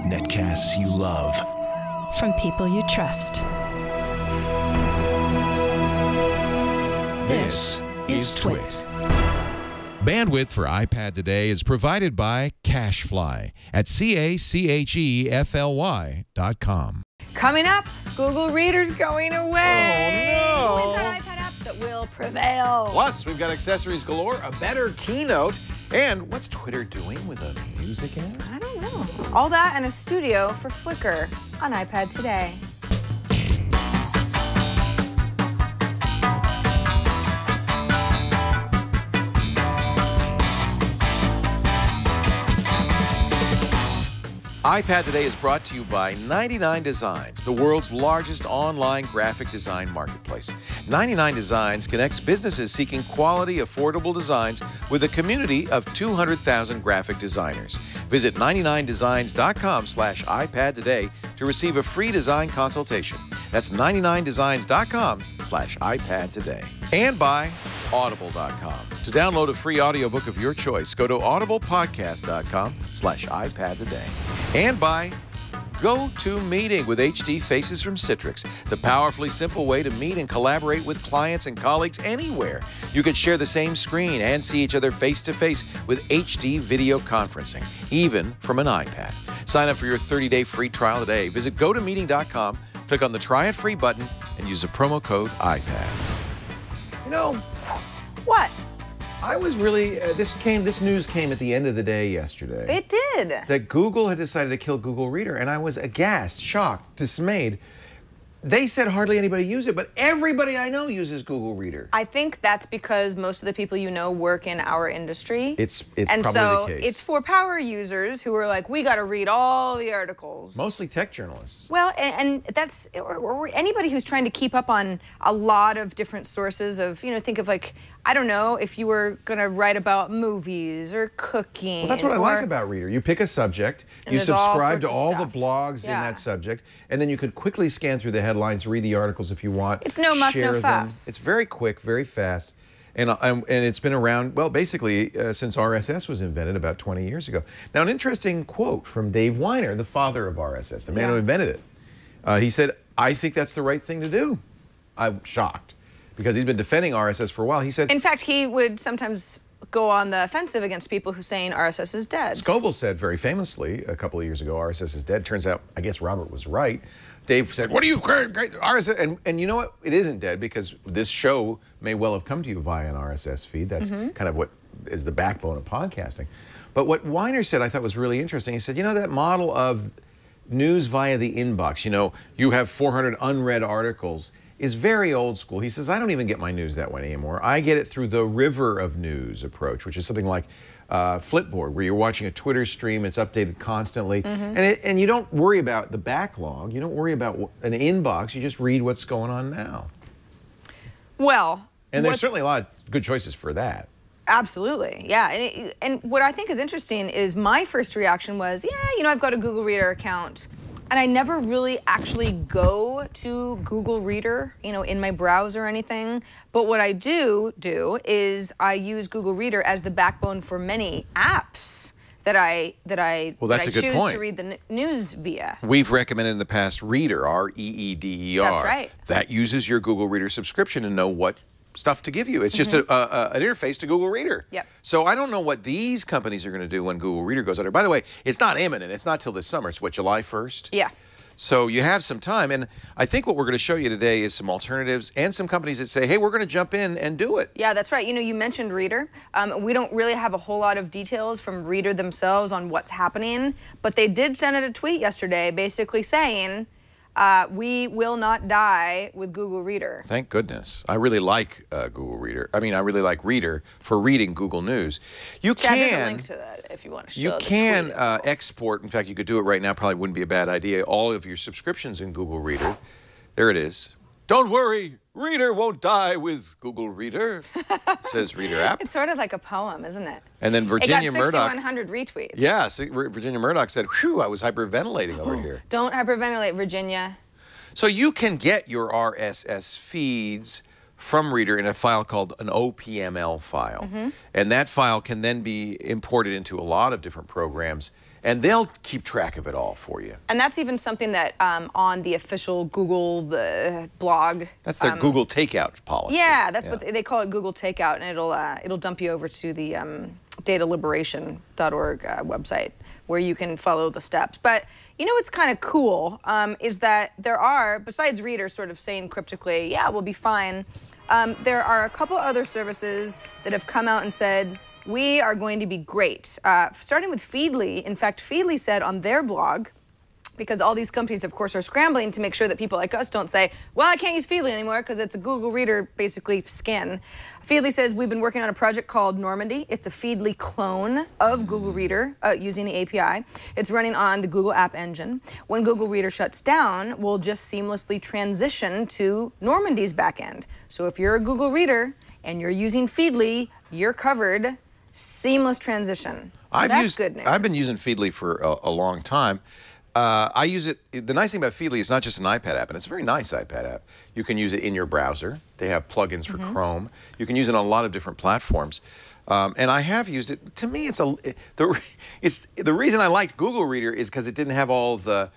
Netcasts you love. From people you trust. This is Twit. Bandwidth for iPad today is provided by CacheFly at CacheFly.com. Coming up, Google Reader's going away. Oh, no. We've got iPad apps that will prevail. Plus, we've got accessories galore, a better keynote, and what's Twitter doing with a music app? I don't know. All that and a studio for Flickr on iPad today. iPad Today is brought to you by 99 Designs, the world's largest online graphic design marketplace. 99 Designs connects businesses seeking quality, affordable designs with a community of 200,000 graphic designers. Visit 99designs.com/iPad today to receive a free design consultation. That's 99designs.com/iPad today. And by Audible.com. To download a free audiobook of your choice, go to audiblepodcast.com/iPad today. And by GoToMeeting with HD Faces from Citrix, the powerfully simple way to meet and collaborate with clients and colleagues anywhere. You can share the same screen and see each other face to face with HD video conferencing, even from an iPad. Sign up for your 30-day free trial today. Visit GoToMeeting.com, click on the Try It Free button, and use the promo code iPad. You know, What? I was really, this news came at the end of the day yesterday. It did. That Google had decided to kill Google Reader, and I was aghast, shocked, dismayed. They said hardly anybody use it, but everybody I know uses Google Reader. I think that's because most of the people you know work in our industry. It's and probably so the case. it's for power users who are like, we got to read all the articles. Mostly tech journalists. Well, and that's, or anybody who's trying to keep up on a lot of different sources of, you know, think of like, I don't know, if you were going to write about movies or cooking. Well, that's what I like about Reader. You pick a subject, you subscribe to all the blogs in that subject, and then you could quickly scan through the headlines, read the articles if you want. It's no muss, share no them. fuss. It's very quick, very fast. And it's been around, well, basically since RSS was invented about 20 years ago. Now, an interesting quote from Dave Weiner, the father of RSS, the man who invented it. He said, I think that's the right thing to do. I'm shocked, because he's been defending RSS for a while. He said, in fact, he would sometimes go on the offensive against people who saying RSS is dead. Scoble said very famously a couple of years ago, RSS is dead. Turns out, I guess Robert was right. Dave said, what are you, great RSS? And you know what? It isn't dead, because this show may well have come to you via an RSS feed. That's kind of what is the backbone of podcasting. But what Weiner said I thought was really interesting. He said, you know, that model of news via the inbox, you know, you have 400 unread articles, is very old school. He says, I don't even get my news that way anymore. I get it through the river of news approach, which is something like Flipboard, where you're watching a Twitter stream, it's updated constantly, and you don't worry about the backlog, you don't worry about an inbox, you just read what's going on now. Well, and there's certainly a lot of good choices for that. Absolutely, yeah. And what I think is interesting is my first reaction was, yeah, you know, I've got a Google Reader account, and I never really actually go to Google Reader, you know, in my browser or anything. But what I do is I use Google Reader as the backbone for many apps that I choose to read the news via. We've recommended in the past Reader, R-E-E-D-E-R. That's right. That uses your Google Reader subscription to know what stuff to give you. It's just an interface to Google Reader. Yep. So I don't know what these companies are going to do when Google Reader goes under. By the way, it's not imminent. It's not till this summer. It's what, July 1st? Yeah. So you have some time. And I think what we're going to show you today is some alternatives and some companies that say, hey, we're going to jump in and do it. Yeah, that's right. You know, you mentioned Reader. We don't really have a whole lot of details from Reader themselves on what's happening, but they did send out a tweet yesterday basically saying, we will not die with Google Reader. Thank goodness. I really like Google Reader. I mean, I really like Reader for reading Google News. You can. There's a link to that if you want to show You can export. In fact, you could do it right now. Probably wouldn't be a bad idea. All of your subscriptions in Google Reader. There it is. Don't worry, Reader won't die with Google Reader, says Reader app. It's sort of like a poem, isn't it? And then Virginia Murdoch. It got 6,100 retweets. Yeah, Virginia Murdoch said, whew, I was hyperventilating over here. Don't hyperventilate, Virginia. So you can get your RSS feeds from Reader in a file called an OPML file. And that file can then be imported into a lot of different programs, and they'll keep track of it all for you. And that's even something that on the official Google blog. That's their Google Takeout policy. Yeah, that's what they call it, Google Takeout, and it'll dump you over to the dataliberation.org website where you can follow the steps. But you know what's kind of cool is that there are, besides Reader sort of saying cryptically, yeah, we'll be fine, there are a couple other services that have come out and said, we are going to be great. Starting with Feedly. In fact, Feedly said on their blog, because all these companies, of course, are scrambling to make sure that people like us don't say, well, I can't use Feedly anymore because it's a Google Reader, basically, skin. Feedly says, we've been working on a project called Normandy. It's a Feedly clone of Google Reader using the API. It's running on the Google App Engine. When Google Reader shuts down, we'll just seamlessly transition to Normandy's backend. So if you're a Google Reader and you're using Feedly, you're covered. Seamless transition. So that's good news. I've been using Feedly for a long time. I use it. The nice thing about Feedly is not just an iPad app, and it's a very nice iPad app. You can use it in your browser. They have plugins for Chrome. You can use it on a lot of different platforms. And I have used it. To me, the reason I liked Google Reader is because it didn't have all the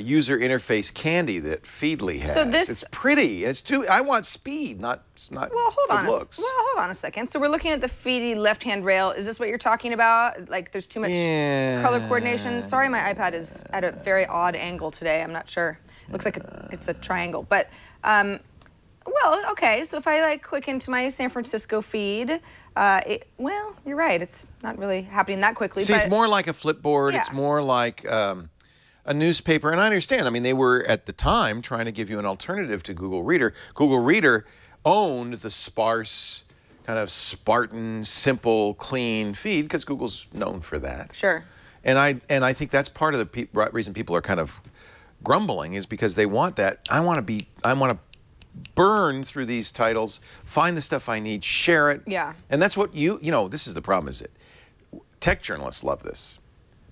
user interface candy that Feedly has. So this, it's pretty. It's too. I want speed, not well, hold looks. Well, hold on a second. So we're looking at the Feedly left-hand rail. Is this what you're talking about? Like there's too much color coordination? Sorry, my iPad is at a very odd angle today. I'm not sure. It looks like it's a triangle. But, well, okay. So if I like click into my San Francisco feed, well, you're right. It's not really happening that quickly. See, but it's more like a Flipboard. Yeah. It's more like a newspaper, and I understand. I mean, they were, at the time, trying to give you an alternative to Google Reader. Google Reader owned the sparse, kind of Spartan, simple, clean feed, because Google's known for that. Sure. And I think that's part of the reason people are kind of grumbling, is because they want that. I want to burn through these titles, find the stuff I need, share it. Yeah. And that's what you know, this is the problem, is that tech journalists love this.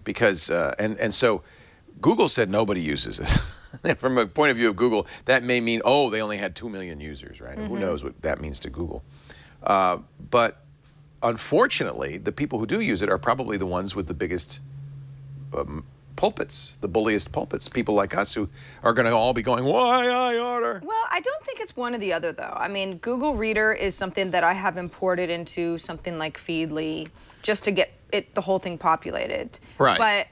Because, and so, Google said nobody uses this. And from a point of view of Google, that may mean, oh, they only had 2 million users, right? Who knows what that means to Google. But unfortunately, the people who do use it are probably the ones with the biggest pulpits, the bulliest pulpits, people like us who are going to all be going, why I order? Well, I don't think it's one or the other, though. I mean, Google Reader is something that I have imported into something like Feedly just to get the whole thing populated. Right. But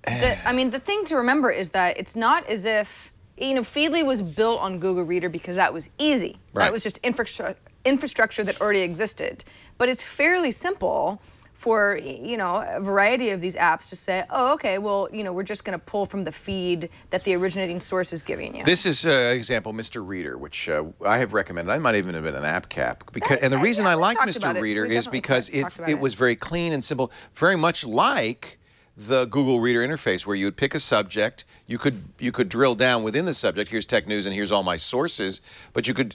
I mean, the thing to remember is that it's not as if, you know, Feedly was built on Google Reader because that was easy. Right. That was just infrastructure that already existed. But it's fairly simple for, you know, a variety of these apps to say, oh, okay, well, you know, we're just going to pull from the feed that the originating source is giving you. This is an example, Mr. Reader, which I have recommended. I might even have been an app cap. And the reason I like Mr. Reader is because it was very clean and simple, very much like the Google Reader interface, where you would pick a subject, you could drill down within the subject. Here's tech news and here's all my sources. But you could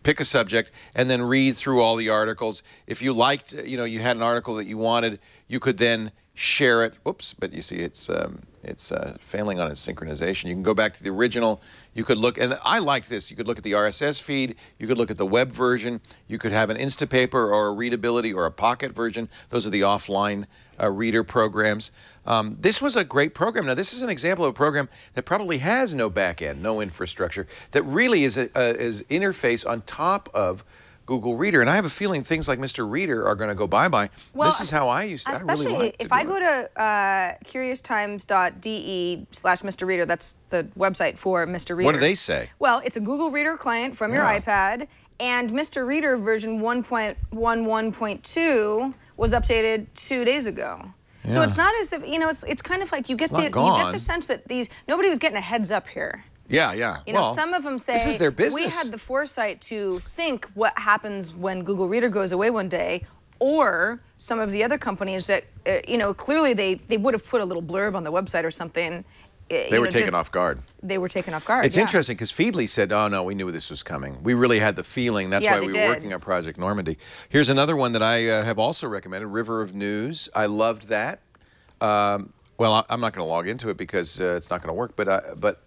pick a subject and then read through all the articles. If you liked, you know, you had an article that you wanted, you could then share it. Oops, but you see it's failing on its synchronization. You can go back to the original. You could look, and I like this. You could look at the RSS feed. You could look at the web version. You could have an Instapaper or a Readability or a Pocket version. Those are the offline reader programs. This was a great program. Now, this is an example of a program that probably has no back end, no infrastructure, that really is interface on top of Google Reader. And I have a feeling things like Mr. Reader are going to go bye-bye. Well, this is how I used to. Especially I really if I go to curioustimes.de/Mr. Reader, that's the website for Mr. Reader. What do they say? Well, it's a Google Reader client from your iPad, and Mr. Reader version 1.11.2 was updated 2 days ago. Yeah. So it's not as if, you know, it's kind of like you get the sense that nobody was getting a heads up here. Yeah, yeah. You know, some of them say, this is their business. We had the foresight to think what happens when Google Reader goes away one day, or some of the other companies that, you know, clearly they would have put a little blurb on the website or something. They were taken off guard. They were taken off guard. It's interesting because Feedly said, oh, no, we knew this was coming. We really had the feeling. That's why we were working on Project Normandy. Here's another one that I have also recommended, River of News. I loved that. Well, I'm not going to log into it because it's not going to work, but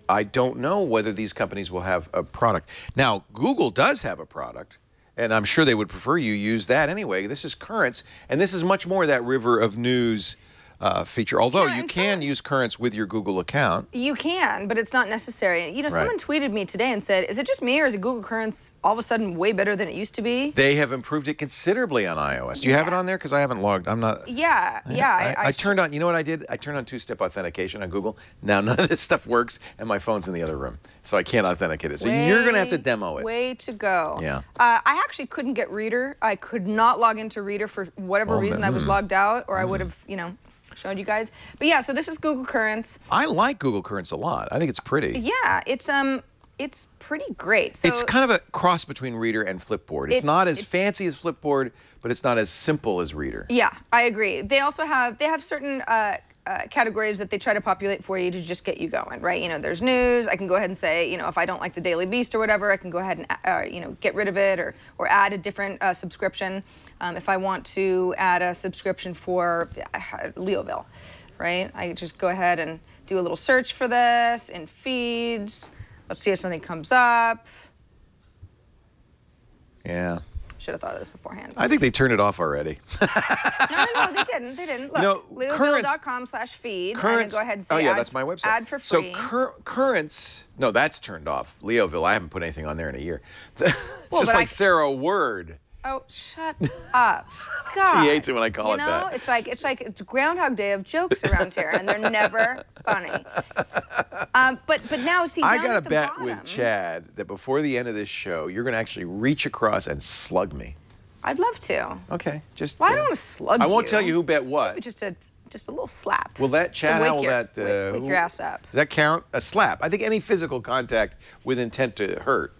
I don't know whether these companies will have a product. Now, Google does have a product, and I'm sure they would prefer you use that anyway. This is Currents, and this is much more that river of news feature. Although you can use Currents with your Google account. You can, but it's not necessary. You know, someone tweeted me today and said, is it just me or is it Google Currents all of a sudden way better than it used to be? They have improved it considerably on iOS. Do you have it on there? Because I haven't logged. I'm not. Yeah. I turned on, you know what I did? I turned on two-step authentication on Google. Now none of this stuff works, and my phone's in the other room. So I can't authenticate it. So you're going to have to demo it. Way to go. Yeah. I actually couldn't get Reader. I could not log into Reader for whatever reason. I was logged out, or I would have, you know, showed you guys. But yeah, so this is Google Currents. I like Google Currents a lot. I think it's pretty. Yeah, it's pretty great. So it's kind of a cross between Reader and Flipboard. It's not as fancy as Flipboard, but it's not as simple as Reader. Yeah, I agree. They also have certain categories that they try to populate for you to just get you going, right? You know, there's news. I can go ahead and say, you know, if I don't like the Daily Beast or whatever, I can go ahead and, you know, get rid of it or add a different subscription. If I want to add a subscription for Leoville, right? I just go ahead and do a little search for this in feeds. Let's see if something comes up. Yeah. Should have thought of this beforehand. I think they turned it off already. No, they didn't. They didn't. Look, Leoville.com/feed. Currents. Go ahead and say oh, yeah, that's my website. Add for free. So Currents, no, that's turned off. Leoville, I haven't put anything on there in a year. It's just like Sarah Word. Oh, shut up. God. She hates it when I call it that. You know, it's Groundhog Day of jokes around here, and they're never funny. But now, see, I got a bet with Chad that before the end of this show, you're going to actually reach across and slug me. I'd love to. Okay, just. Well, I don't want to slug you. I won't tell you who bet what. Just a little slap. Will that, Chad, how will that... wake your ass up. Does that count? A slap. I think any physical contact with intent to hurt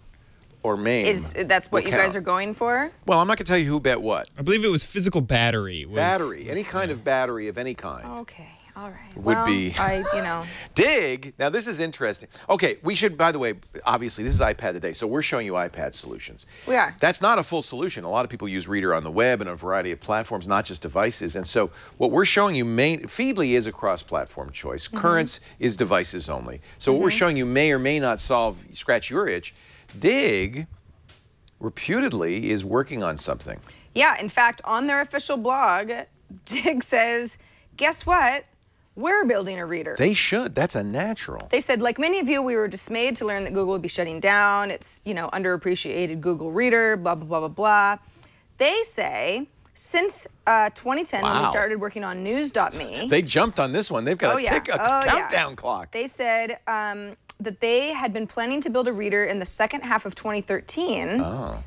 or maim. That's what you guys are going for? Well, I'm not going to tell you who bet what. I believe it was physical battery. Battery. Any kind of battery of any kind. Okay. All right. Would be. You know. Digg. Now, this is interesting. Okay, we should, by the way, obviously, this is iPad today, so we're showing you iPad solutions. We are. That's not a full solution. A lot of people use Reader on the web and a variety of platforms, not just devices. And so what we're showing you, Feedly is a cross-platform choice. Currents is devices only. So what we're showing you may or may not scratch your itch. Digg, reputedly, is working on something. Yeah, in fact, on their official blog, Digg says, guess what? We're building a reader. They should. That's a natural. They said, like many of you, we were dismayed to learn that Google would be shutting down its, you know, underappreciated Google Reader, blah, blah, blah, blah, blah. They say, since 2010, when we started working on news.me. They jumped on this one. They've got a countdown clock. They said that they had been planning to build a reader in the second half of 2013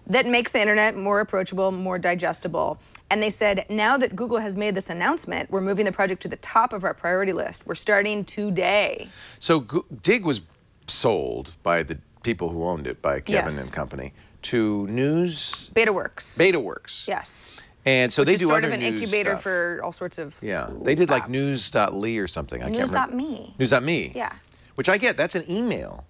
that makes the internet more approachable, more digestible. And they said, now that Google has made this announcement, we're moving the project to the top of our priority list. We're starting today. So Digg was sold by the people who owned it, by Kevin and company, to News... BetaWorks. BetaWorks. Yes. And so they do other news sort of an incubator stuff. for all sorts of they did like news.ly or something. I can't remember. News.me. News.me. Yeah. Which I get. That's an email.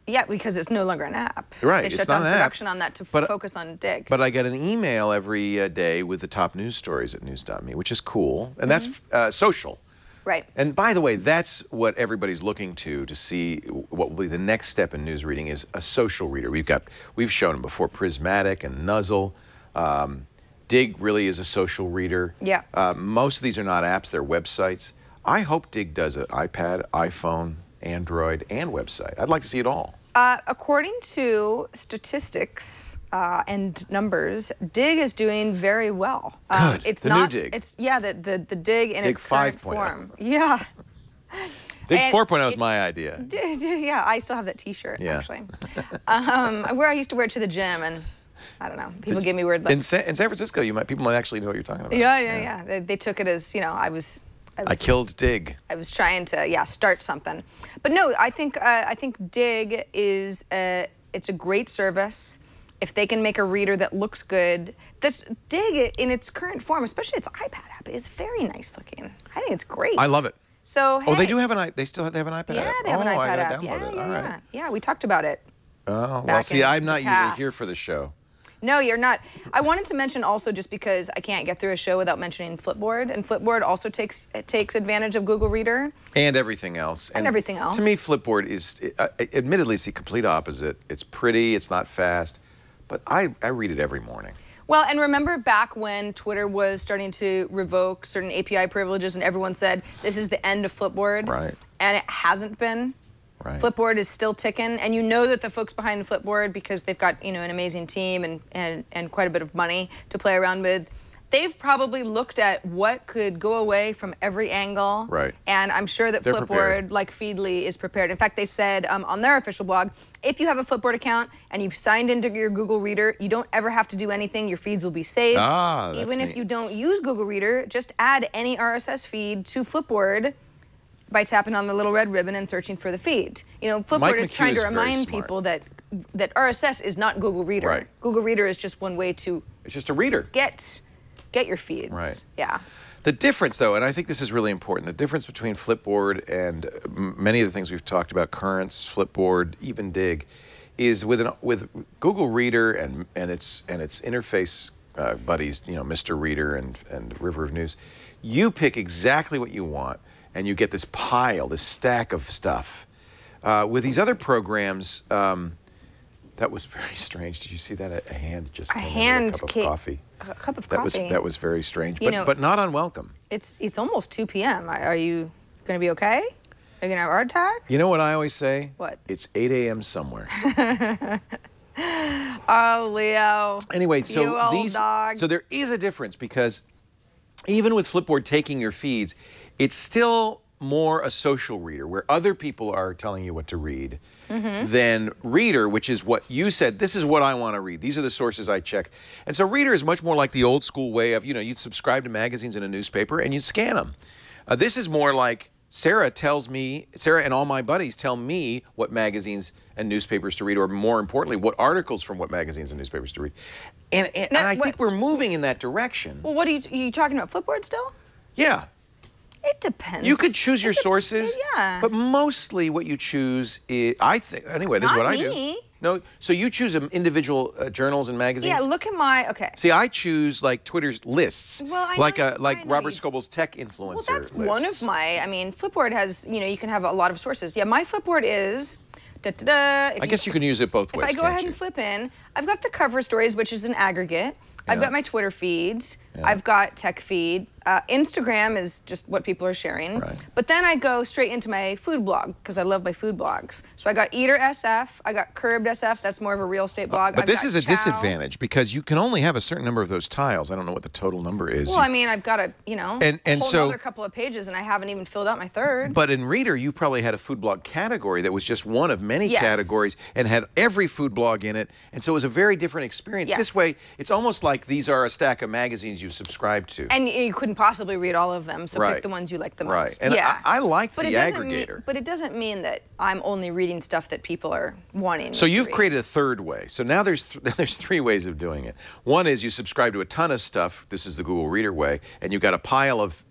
Yeah, because it's no longer an app. Right. They shut down production on that to focus on Digg. But I get an email every day with the top news stories at news.me, which is cool. And that's social. Right. And by the way, that's what everybody's looking to see what will be the next step in news reading is a social reader. We've shown them before, Prismatic and Nuzzle. Digg really is a social reader. Yeah. Most of these are not apps, they're websites. I hope Digg does an iPad, iPhone, Android, and website. I'd like to see it all. According to statistics and numbers, Digg is doing very well. Good. It's the not, new Digg. It's the Digg in Digg its current 5.0. form. Yeah. Digg 4.0 is my idea. Yeah, I still have that T-shirt actually. Where I used to wear it to the gym, and I don't know. People give me weird looks. In San Francisco, people might actually know what you're talking about. Yeah. They took it as, you know, I killed Digg. I was trying to, start something. But no, I think Digg is it's a great service. If they can make a reader that looks good, this Digg in its current form, especially its iPad app, is very nice looking. I think it's great. I love it. So hey, they do have an iPad. They have an iPad app. Yeah, they have an iPad I gotta app. Download it. All right. Yeah, we talked about it. Oh well, see, I'm not usually here for the show. No, you're not. I wanted to mention also, just because I can't get through a show without mentioning Flipboard, and Flipboard also takes advantage of Google Reader. And everything else. And everything else. To me, Flipboard is, admittedly, it's the complete opposite. It's pretty, it's not fast, but I read it every morning. Well, and remember back when Twitter was starting to revoke certain API privileges and everyone said, this is the end of Flipboard? Right. And it hasn't been. Right. Flipboard is still ticking, and you know that the folks behind Flipboard, because they've got an amazing team and quite a bit of money to play around with, they've probably looked at what could go away from every angle. Right. And I'm sure that They're Flipboard, prepared. like Feedly, is prepared. In fact, they said on their official blog, if you have a Flipboard account and you've signed into your Google Reader, you don't ever have to do anything. Your feeds will be saved. Ah, that's Even if neat. you don't use Google Reader, just add any RSS feed to Flipboard by tapping on the little red ribbon and searching for the feed. Flipboard Mike is McHugh trying to is very remind smart. people that RSS is not Google Reader. Right. Google Reader is just one way to It's just a reader. get your feeds. Right. Yeah. The difference, though, and I think this is really important, the difference between Flipboard and many of the things we've talked about, Currents, Flipboard, even Digg, is with Google Reader and its interface buddies, Mr. Reader and River of News, you pick exactly what you want, and you get this pile, this stack of stuff. With these other programs, that was very strange. Did you see that? A hand just came in with a cup of coffee. A cup of coffee. That was very strange, You know, but not unwelcome. It's almost 2 p.m. Are you going to be okay? Are you going to have a heart attack? You know what I always say? What? It's 8 a.m. somewhere. Oh, Leo. Anyway, You old dog. so there is a difference, because even with Flipboard taking your feeds, it's still more a social reader where other people are telling you what to read than Reader, which is what you said, this is what I want to read. These are the sources I check. And so Reader is much more like the old school way of, you'd subscribe to magazines in a newspaper and you'd scan them. This is more like Sarah and all my buddies tell me what magazines and newspapers to read, or more importantly, what articles from what magazines and newspapers to read. And I think we're moving in that direction. Well, what are you talking about? Flipboard still? Yeah. It depends. You could choose your sources, yeah. but mostly what you choose is, I think, anyway, this is Not what I me. do. No, so you choose individual journals and magazines? Yeah, look at okay. See, I choose like Twitter's lists, Well, I like know Robert you- Scoble's tech influencer Well, that's lists. one of Flipboard has, you can have a lot of sources. Yeah, my Flipboard is, I guess you can use it both ways, If I go can't ahead you? and flip in, I've got the cover stories, which is an aggregate. I've Yeah. got my Twitter feeds. Yeah. I've got tech feed. Instagram is just what people are sharing. Right. But then I go straight into my food blog, because I love my food blogs. So I got Eater SF. I got Curbed SF. That's more of a real estate blog. But I've this got is a Chow. disadvantage, because you can only have a certain number of those tiles. I don't know what the total number is. Well, I mean, I've got a, And whole so- other couple of pages, and I haven't even filled out my third. But in Reader, you probably had a food blog category that was just one of many Yes. categories and had every food blog in it. And so it was a very different experience. Yes. This way, it's almost like these are a stack of magazines you subscribe to. And you couldn't possibly read all of them, so Right. pick the ones you like the Right. most. And yeah. I like But the it doesn't aggregator. but it doesn't mean that I'm only reading stuff that people are wanting. So me to you've read. created a third way. So now there's three ways of doing it. One is you subscribe to a ton of stuff. This is the Google Reader way. And you've got a pile of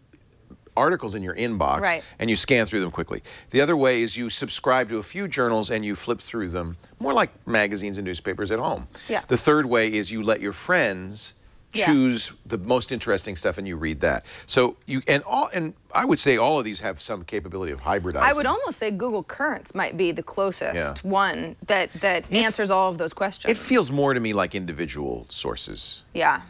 articles in your inbox, Right. and you scan through them quickly. The other way is you subscribe to a few journals and you flip through them, more like magazines and newspapers at home. Yeah. The third way is you let your friends choose the most interesting stuff and you read that. So and I would say all of these have some capability of hybridizing. I would almost say Google Currents might be the closest Yeah. one that answers all of those questions. It feels more to me like individual sources. Yeah.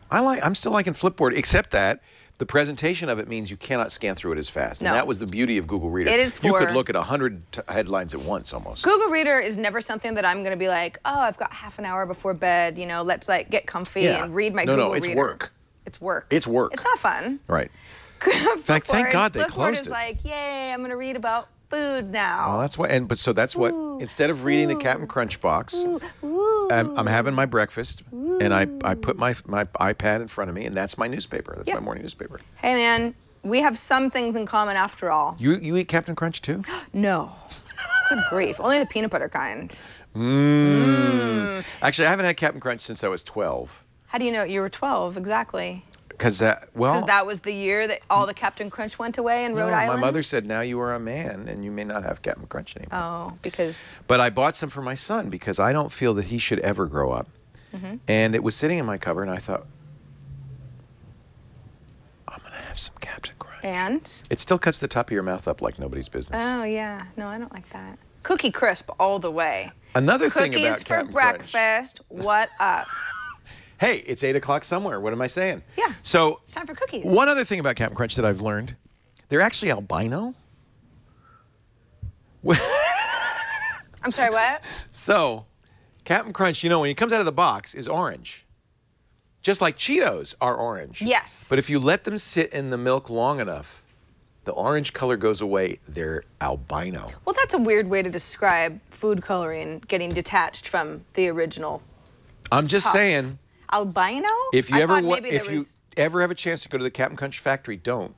I'm still liking Flipboard, except that the presentation of it means you cannot scan through it as fast. No. And that was the beauty of Google Reader. It is You could for- look at 100 headlines at once almost. Google Reader is never something that I'm going to be like, oh, I've got half an hour before bed, let's get comfy Yeah. and read my No, Google it's Reader. work. It's work. It's work. It's not fun. Right. In fact, thank God they Flipboard closed is it. like, yay, I'm going to read about food now. Well, that's why, so that's what, instead of reading the Captain Crunch box, I'm having my breakfast, and I put my iPad in front of me, and that's my newspaper. That's my morning newspaper. Hey, man, we have some things in common after all. You eat Captain Crunch too? No. Good grief. Only the peanut butter kind. Actually, I haven't had Captain Crunch since I was 12. How do you know you were 12 exactly? Because Because that was the year that all the Captain Crunch went away in Rhode no, Island? my mother said, now you are a man, and you may not have Captain Crunch anymore. Oh, because... But I bought some for my son because I don't feel that he should ever grow up and it was sitting in my cupboard, and I thought, I'm going to have some Captain Crunch. And? It still cuts the top of your mouth up like nobody's business. Oh, yeah. No, I don't like that. Cookie Crisp all the way. Another thing about Cookies for Captain Crunch. breakfast. What up? Hey, it's 8 o'clock somewhere. What am I saying? Yeah. So, It's time for cookies. one other thing about Captain Crunch that I've learned, they're actually albino. I'm sorry, what? So, Captain Crunch, you know, when he comes out of the box, is orange. Just like Cheetos are orange. Yes. But if you let them sit in the milk long enough, the orange color goes away. They're albino. Well, that's a weird way to describe food coloring getting detached from the original. I'm just puff. saying, Albino? if you I ever thought maybe there was... ever have a chance to go to the Captain Crunch factory, don't.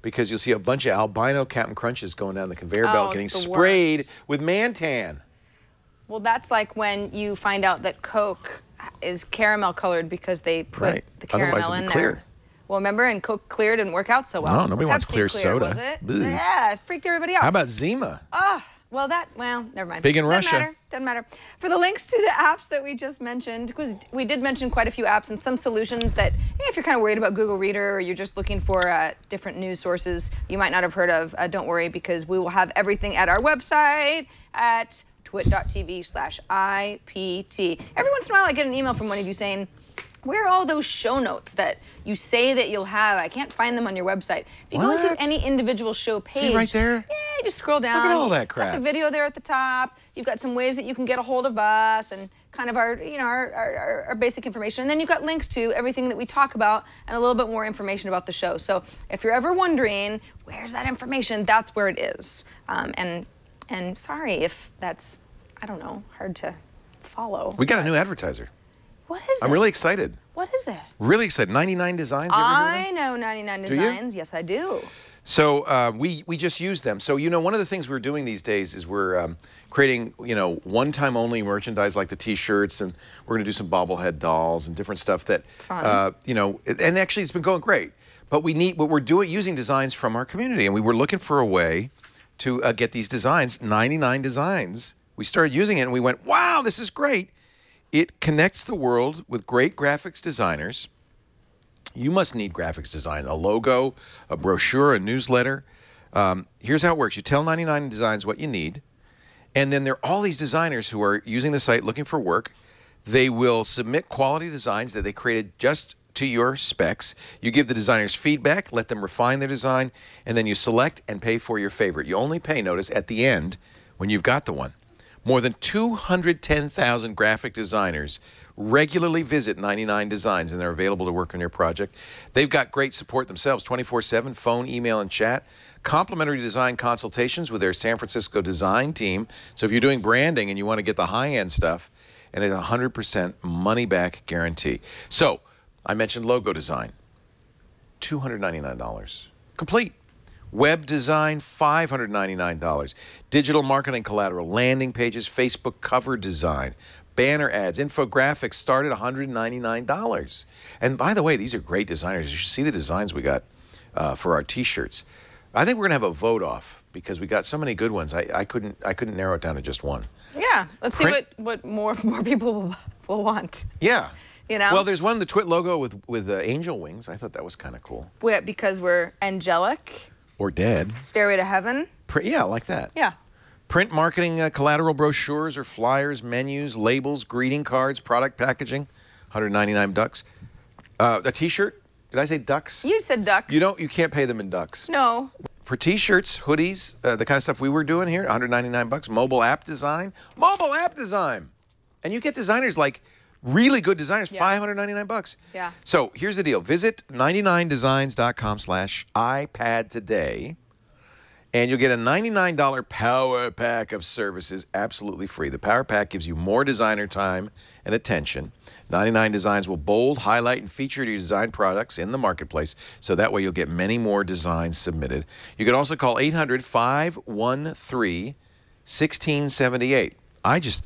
Because you'll see a bunch of albino Captain Crunches going down the conveyor belt getting it's the sprayed worst. with Mantan. Well, that's like when you find out that Coke is caramel colored because they put Right. the Otherwise caramel it'd be in clear. there. Well, remember, and Coke Clear didn't work out so well. No, nobody wants Pepsi clear soda. Was it? Ugh. Yeah, it freaked everybody out. How about Zima? Well, never mind. Big in Doesn't Russia. Doesn't matter. For the links to the apps that we just mentioned, because we did mention quite a few apps and some solutions that, if you're kind of worried about Google Reader or you're just looking for different news sources you might not have heard of, don't worry, because we will have everything at our website at twit.tv/IPT. Every once in a while I get an email from one of you saying, where are all those show notes that you say that you'll have? I can't find them on your website. If you go into What? any individual show page, See right there? yeah, you just scroll down. Look at all that Got the crap. video there at the top. You've got some ways that you can get a hold of us and kind of our basic information. And then you've got links to everything that we talk about and a little bit more information about the show. So if you're ever wondering, where's that information? That's where it is. And sorry if that's, I don't know, hard to follow. We got a new advertiser. What is it? I'm really excited. What is it? Really excited. 99 Designs. You ever heard of them? I know 99 you? Designs. Yes, I do. So we just use them. So, you know, one of the things we're doing these days is we're creating, you know, one-time only merchandise like the T-shirts, and we're going to do some bobblehead dolls and different stuff that, you know, and actually it's been going great. But we're doing using designs from our community, and we were looking for a way to get these designs, 99 Designs. We started using it, and we went, wow, this is great. It connects the world with great graphics designers. You must need graphics design, a logo, a brochure, a newsletter. Here's how it works. You tell 99 Designs what you need, and then there are all these designers who are using the site looking for work. They will submit quality designs that they created just to your specs. You give the designers feedback, let them refine their design, and then you select and pay for your favorite. You only pay, notice, at the end when you've got the one. More than 210,000 graphic designers regularly visit 99 Designs, and they're available to work on your project. They've got great support themselves, 24/7, phone, email, and chat. Complimentary design consultations with their San Francisco design team. So if you're doing branding and you want to get the high-end stuff, and it's a 100% money-back guarantee. So I mentioned logo design, $299, complete. Web design, $599. Digital marketing collateral, landing pages, Facebook cover design, banner ads, infographics start at $199. And by the way, these are great designers. You should see the designs we got for our T-shirts. I think we're gonna have a vote off because we got so many good ones. I couldn't narrow it down to just one. Yeah, let's see what more people will want. Yeah. You know? Well, there's one, the Twit logo with angel wings. I thought that was kind of cool. Because we're angelic. Or dead. Stairway to Heaven. Yeah, like that. Yeah. Print marketing, collateral brochures or flyers, menus, labels, greeting cards, product packaging, $199. A T-shirt. Did I say ducks? You said ducks. You can't pay them in ducks. No. For T-shirts, hoodies, the kind of stuff we were doing here, $199. Mobile app design. Mobile app design. And you get designers like really good designers, $599. Yeah. So here's the deal. Visit 99designs.com/iPad today, and you'll get a $99 power pack of services absolutely free. The power pack gives you more designer time and attention. 99 Designs will bold, highlight, and feature your design products in the marketplace, so that way you'll get many more designs submitted. You can also call 800-513-1678.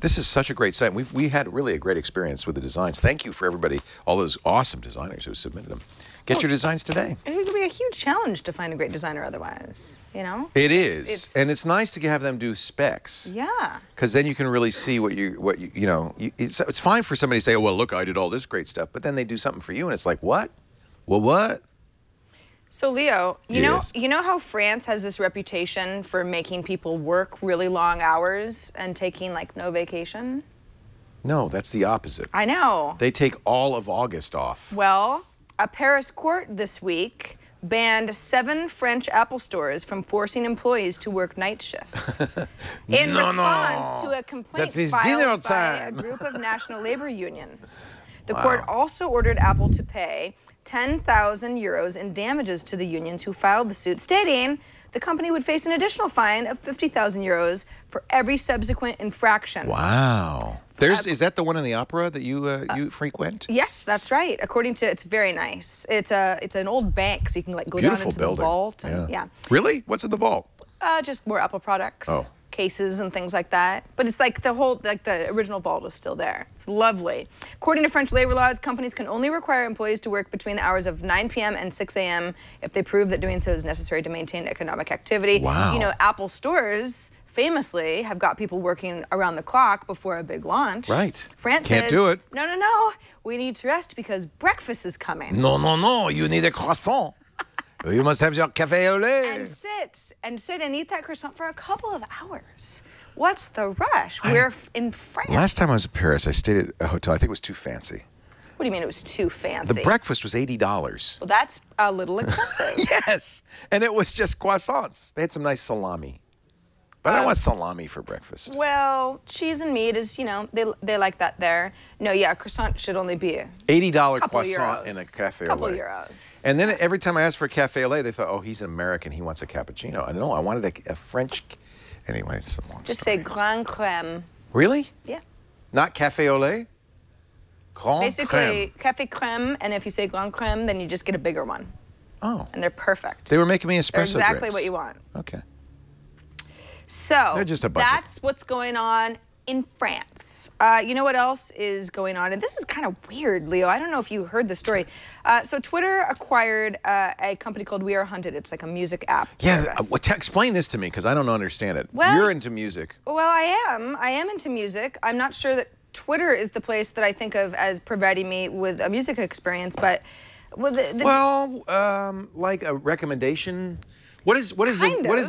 This is such a great site. We had really a great experience with the designs. Thank you for everybody, all those awesome designers who submitted them. Get your designs today. And it could be a huge a challenge to find a great designer otherwise, you know? It is. And it's nice to have them do specs. Yeah. Because then you can really see it's fine for somebody to say, oh, well, look, I did all this great stuff. But then they do something for you, and it's like, what? Well, what? So, Leo, Yes. you know how France has this reputation for making people work really long hours and taking, like, no vacation? No, that's the opposite. I know. They take all of August off. Well, a Paris court this week banned 7 French Apple stores from forcing employees to work night shifts. In response to a complaint filed by a group of national labor unions. The court also ordered Apple to pay 10,000 euros in damages to the unions who filed the suit, stating the company would face an additional fine of 50,000 euros for every subsequent infraction. Wow. Is that the one in the opera that you frequent? Yes, that's right. According to, it's very nice. It's an old bank, so you can like go down into the vault. And, yeah. Really? What's in the vault? Just more Apple products. Oh. Cases and things like that. But it's like the original vault is still there. It's lovely. According to French labor laws, companies can only require employees to work between the hours of 9 p.m. and 6 a.m. if they prove that doing so is necessary to maintain economic activity. Wow. You know, Apple stores famously have got people working around the clock before a big launch. Right. France Can't says, do it. No. We need to rest because breakfast is coming. No. You need a croissant. You must have your café au lait. And sit and eat that croissant for a couple of hours. What's the rush? We're in France. Last time I was in Paris, I stayed at a hotel. I think it was too fancy. What do you mean it was too fancy? The breakfast was $80. Well, that's a little excessive. Yes. And it was just croissants. They had some nice salami. But I don't want salami for breakfast. Well, cheese and meat is, they like that there. No, yeah, a croissant should only be $80 croissant in a cafe au lait. Couple euros. And then every time I asked for a cafe au lait, they thought, oh, he's an American. He wants a cappuccino. I know. I wanted a French. Anyway, it's a long Just story. say grand crème. Really? Yeah. Not cafe au lait? Grand Basically, crème. café crème, and if you say grand crème, then you just get a bigger one. Oh. And they're perfect. They were making me espresso They're exactly drinks. what you want. Okay. So They're just a bunch that's what's going on in France. You know what else is going on? And this is kind of weird, Leo. I don't know if you heard the story. So Twitter acquired a company called We Are Hunted. It's like a music app service. Explain this to me, because I don't understand it. Well, you're into music. Well, I am into music. I'm not sure that Twitter is the place that I think of as providing me with a music experience, but like a recommendation. What does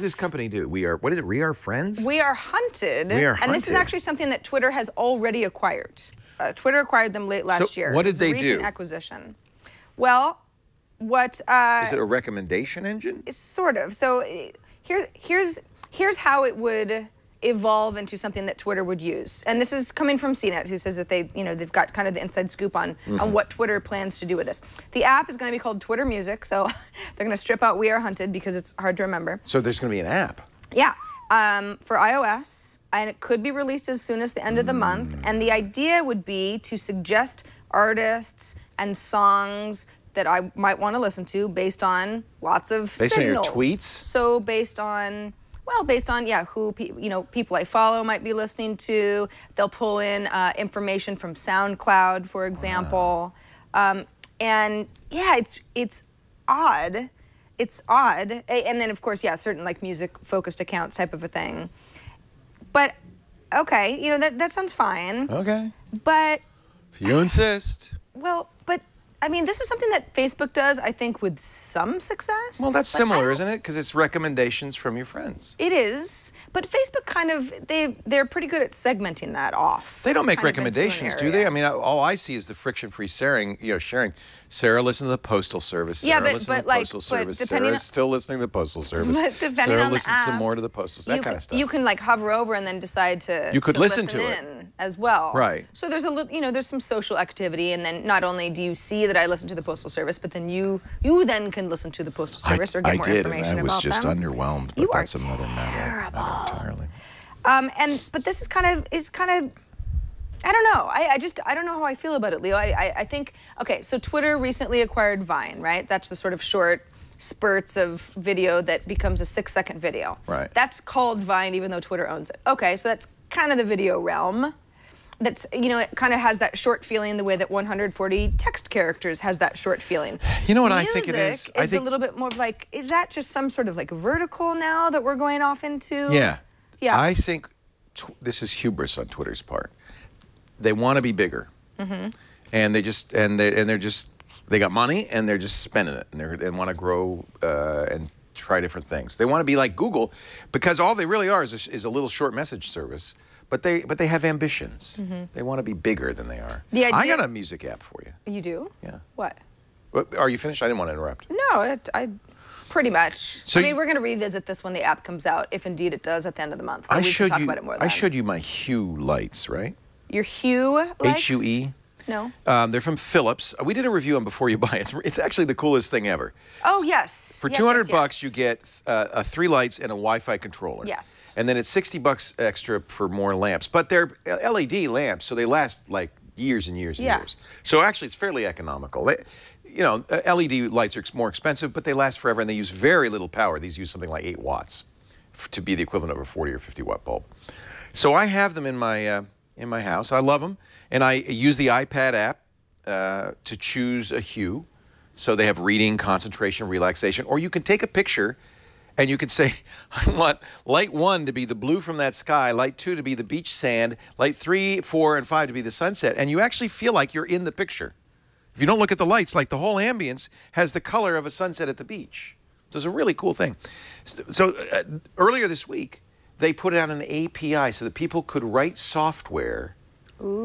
this company do? We are friends? We Are Hunted. We Are And this is Hunted. actually something that Twitter has already acquired. Twitter acquired them late last year. What did It's a they recent do? acquisition. Well, what is it a recommendation engine? sort of. So here's how it would evolve into something that Twitter would use. And this is coming from CNET, who says that they've got kind of the inside scoop on what Twitter plans to do with this. The app is going to be called Twitter Music, so they're going to strip out We Are Hunted because it's hard to remember. So there's going to be an app. Yeah, for iOS, and it could be released as soon as the end of the month. And the idea would be to suggest artists and songs that I might want to listen to based on lots of Based on your signals. tweets? So based on who people I follow might be listening to. They'll pull in information from SoundCloud, for example, and yeah, it's odd. It's odd, and then of course, yeah, certain like music-focused accounts type of a thing. But okay, that sounds fine. Okay. But If you insist. well, but I mean, this is something that Facebook does, I think, with some success. Well, that's but similar, isn't it? Because it's recommendations from your friends. It is, but Facebook kind of they're pretty good at segmenting that off. They don't make kind of into an recommendations, do they? area. I mean, all I see is the friction-free sharing. Sarah listened to the Postal Service. Yeah, Sarah but- listened to but, the like, Postal but Service. depending Sarah's on- still listening to the Postal Service. But depending Sarah on the listens some app, more to the Postal Service. That kind of stuff. You can like hover over and then decide to You could listen to it. in as well. Right. So there's a little, there's some social activity, and then not only do you see that I listen to the Postal Service, but then you then can listen to the Postal Service or get more information and I was about just them. underwhelmed, but You are that's another matter entirely. But this is kind of I don't know. I don't know how I feel about it, Leo. I think, okay, so Twitter recently acquired Vine, right? That's the sort of short spurts of video that becomes a 6-second video. Right. That's called Vine, even though Twitter owns it. Okay, so that's kind of the video realm. that's, you know, it kind of has that short feeling the way that 140 text characters has that short feeling. You know what I think it is? I think a little bit more of like, is that just some sort of like vertical now that we're going off into? Yeah. Yeah. I think this is hubris on Twitter's part. They want to be bigger. And they got money and they're just spending it, and they want to grow and try different things. They want to be like Google, because all they really are is a little short message service. But they have ambitions. They want to be bigger than they are. I got a music app for you. You do? Yeah. What? Are you finished? I didn't want to interrupt. No, I pretty much. So I mean, we're going to revisit this when the app comes out, if indeed it does at the end of the month. So we can talk about it more then. I showed you my Hue lights, right? Your Hue lights? H-U-E. No. They're from Philips. We did a review on Before You Buy. It's actually the coolest thing ever. Oh, yes. For $200, you get 3 lights and a Wi-Fi controller. Yes. And then it's $60 extra for more lamps. But they're LED lamps, so they last like years and years and years. So actually, it's fairly economical. You know, LED lights are more expensive, but they last forever, and they use very little power. These use something like 8 watts to be the equivalent of a 40 or 50 watt bulb. So I have them in my house. I love them. And I use the iPad app to choose a hue. So they have reading, concentration, relaxation. Or you can take a picture and you can say, I want light 1 to be the blue from that sky, light 2 to be the beach sand, light 3, 4, and 5 to be the sunset. And you actually feel like you're in the picture. If you don't look at the lights, like the whole ambience has the color of a sunset at the beach. So it's a really cool thing. So earlier this week, they put out an API so that people could write software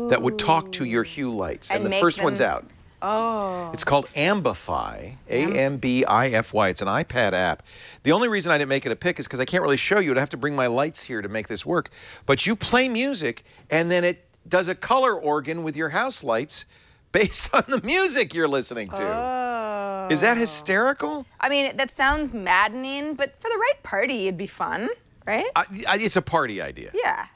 that would talk to your Hue lights. And the first one's out. Oh. It's called Ambify, A-M-B-I-F-Y. It's an iPad app. The only reason I didn't make it a pick is because I can't really show you. I'd have to bring my lights here to make this work. But you play music, and then it does a color organ with your house lights based on the music you're listening to. Oh. Is that hysterical? I mean, that sounds maddening, but for the right party, it'd be fun, right? It's a party idea. Yeah.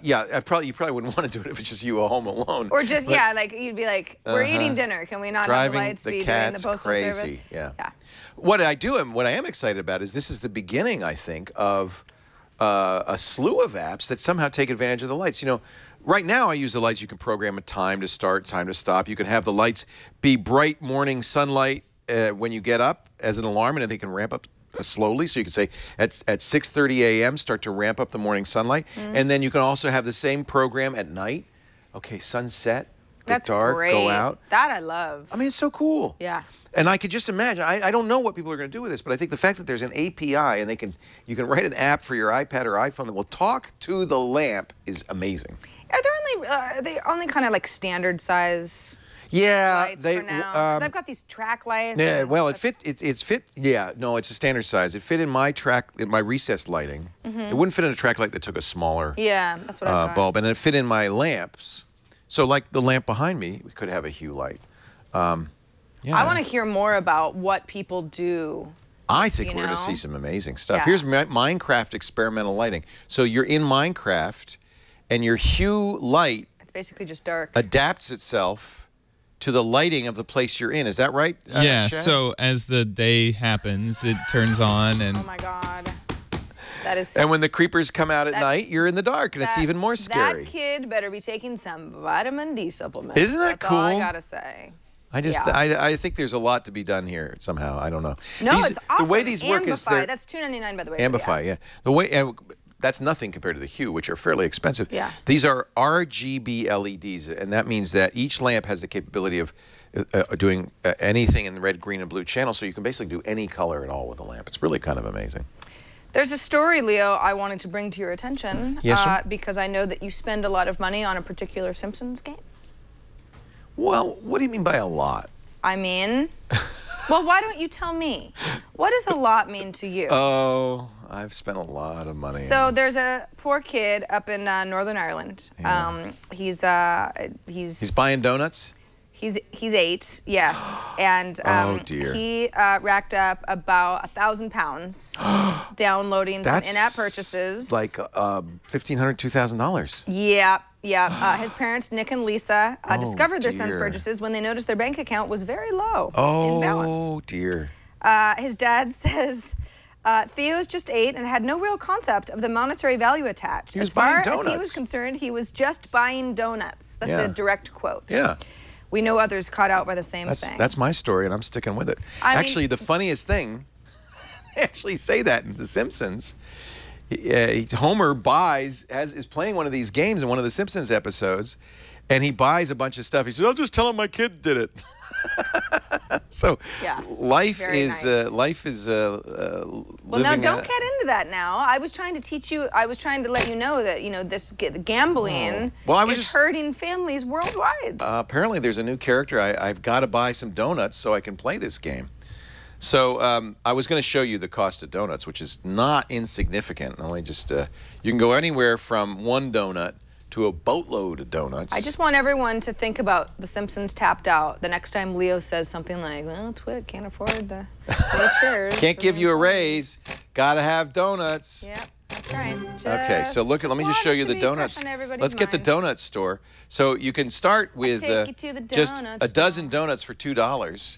Yeah, you probably wouldn't want to do it if it's just you at home alone. Or just, yeah, like you'd be like, we're eating dinner. Can we not have the lights be during the postal service? Yeah. What I do and what I am excited about is this is the beginning, I think, of a slew of apps that somehow take advantage of the lights. You know, right now I use the lights. You can program a time to start, time to stop. You can have the lights be bright morning sunlight when you get up as an alarm, and they can ramp up slowly. So you can say at 6:30 a.m. start to ramp up the morning sunlight. And then you can also have the same program at night. Okay, sunset, get dark, great. go out. That I love. I mean, it's so cool. Yeah. And I could just imagine, I don't know what people are going to do with this, but I think the fact that there's an API and you can write an app for your iPad or iPhone that will talk to the lamp is amazing. Are they only kind of like standard size? Yeah, Lights for now. 'Cause I've got these track lights. Yeah, well, it's fit. Yeah, no, it's a standard size. It fit in my recessed lighting. It wouldn't fit in a track light that took a smaller that's what I thought. bulb, and it fit in my lamps. So, like the lamp behind me, we could have a Hue light. Yeah. I want to hear more about what people do. I think we're going to see some amazing stuff. Yeah. Here's Minecraft experimental lighting. So you're in Minecraft, and your Hue light It's basically just dark. adapts itself to the lighting of the place you're in. Is that right? Yeah, Chad? so as the day happens, it turns on and... Oh my God. That is... And when the creepers come out at night, you're in the dark, and it's even more scary. That kid better be taking some vitamin D supplements. Isn't that cool? That's all I gotta say. I think there's a lot to be done here somehow. I don't know. No, it's awesome. The way these work is that's $2.99 by the way. Ambify, yeah. The way that's nothing compared to the Hue, which are fairly expensive. Yeah. These are RGB LEDs, and that means that each lamp has the capability of doing anything in the red, green, and blue channel, so you can basically do any color at all with a lamp. It's really kind of amazing. There's a story, Leo, I wanted to bring to your attention. Yes, sir? Because I know that you spend a lot of money on a particular Simpsons game. Well, what do you mean by a lot? I mean, well, why don't you tell me? What does a lot mean to you? Oh, I've spent a lot of money. So there's a poor kid up in Northern Ireland. Yeah. He's buying donuts? He's 8, yes, and oh dear. He racked up about £1,000 downloading some in-app purchases. Like $1,500, $2,000. Yeah. His parents, Nick and Lisa, discovered their son's dear. purchases when they noticed their bank account was very low Oh in balance. dear. His dad says Theo's just 8 and had no real concept of the monetary value attached. He was as far buying donuts. as he was concerned, he was just buying donuts. That's a direct quote. Yeah. We know others caught out by the same thing. That's my story, and I'm sticking with it. Actually, the funniest thing, they actually say that in The Simpsons. Homer is playing one of these games in one of the Simpsons episodes, and he buys a bunch of stuff. He said, "I'll just tell him my kid did it." So life is well, now don't get into that now. I was trying to teach you, I was trying to let you know that, this gambling is hurting families worldwide. Apparently there's a new character. I've got to buy some donuts so I can play this game. So I was going to show you the cost of donuts, which is not insignificant. Only just you can go anywhere from 1 donut to a boatload of donuts. I just want everyone to think about The Simpsons tapped out the next time Leo says something like, well, Twit can't afford the shares. Can't give you a raise. Gotta have donuts. Yep, that's right. Okay, so let me just show you the donuts. Let's get the donut store. So you can start with just a dozen donuts for $2.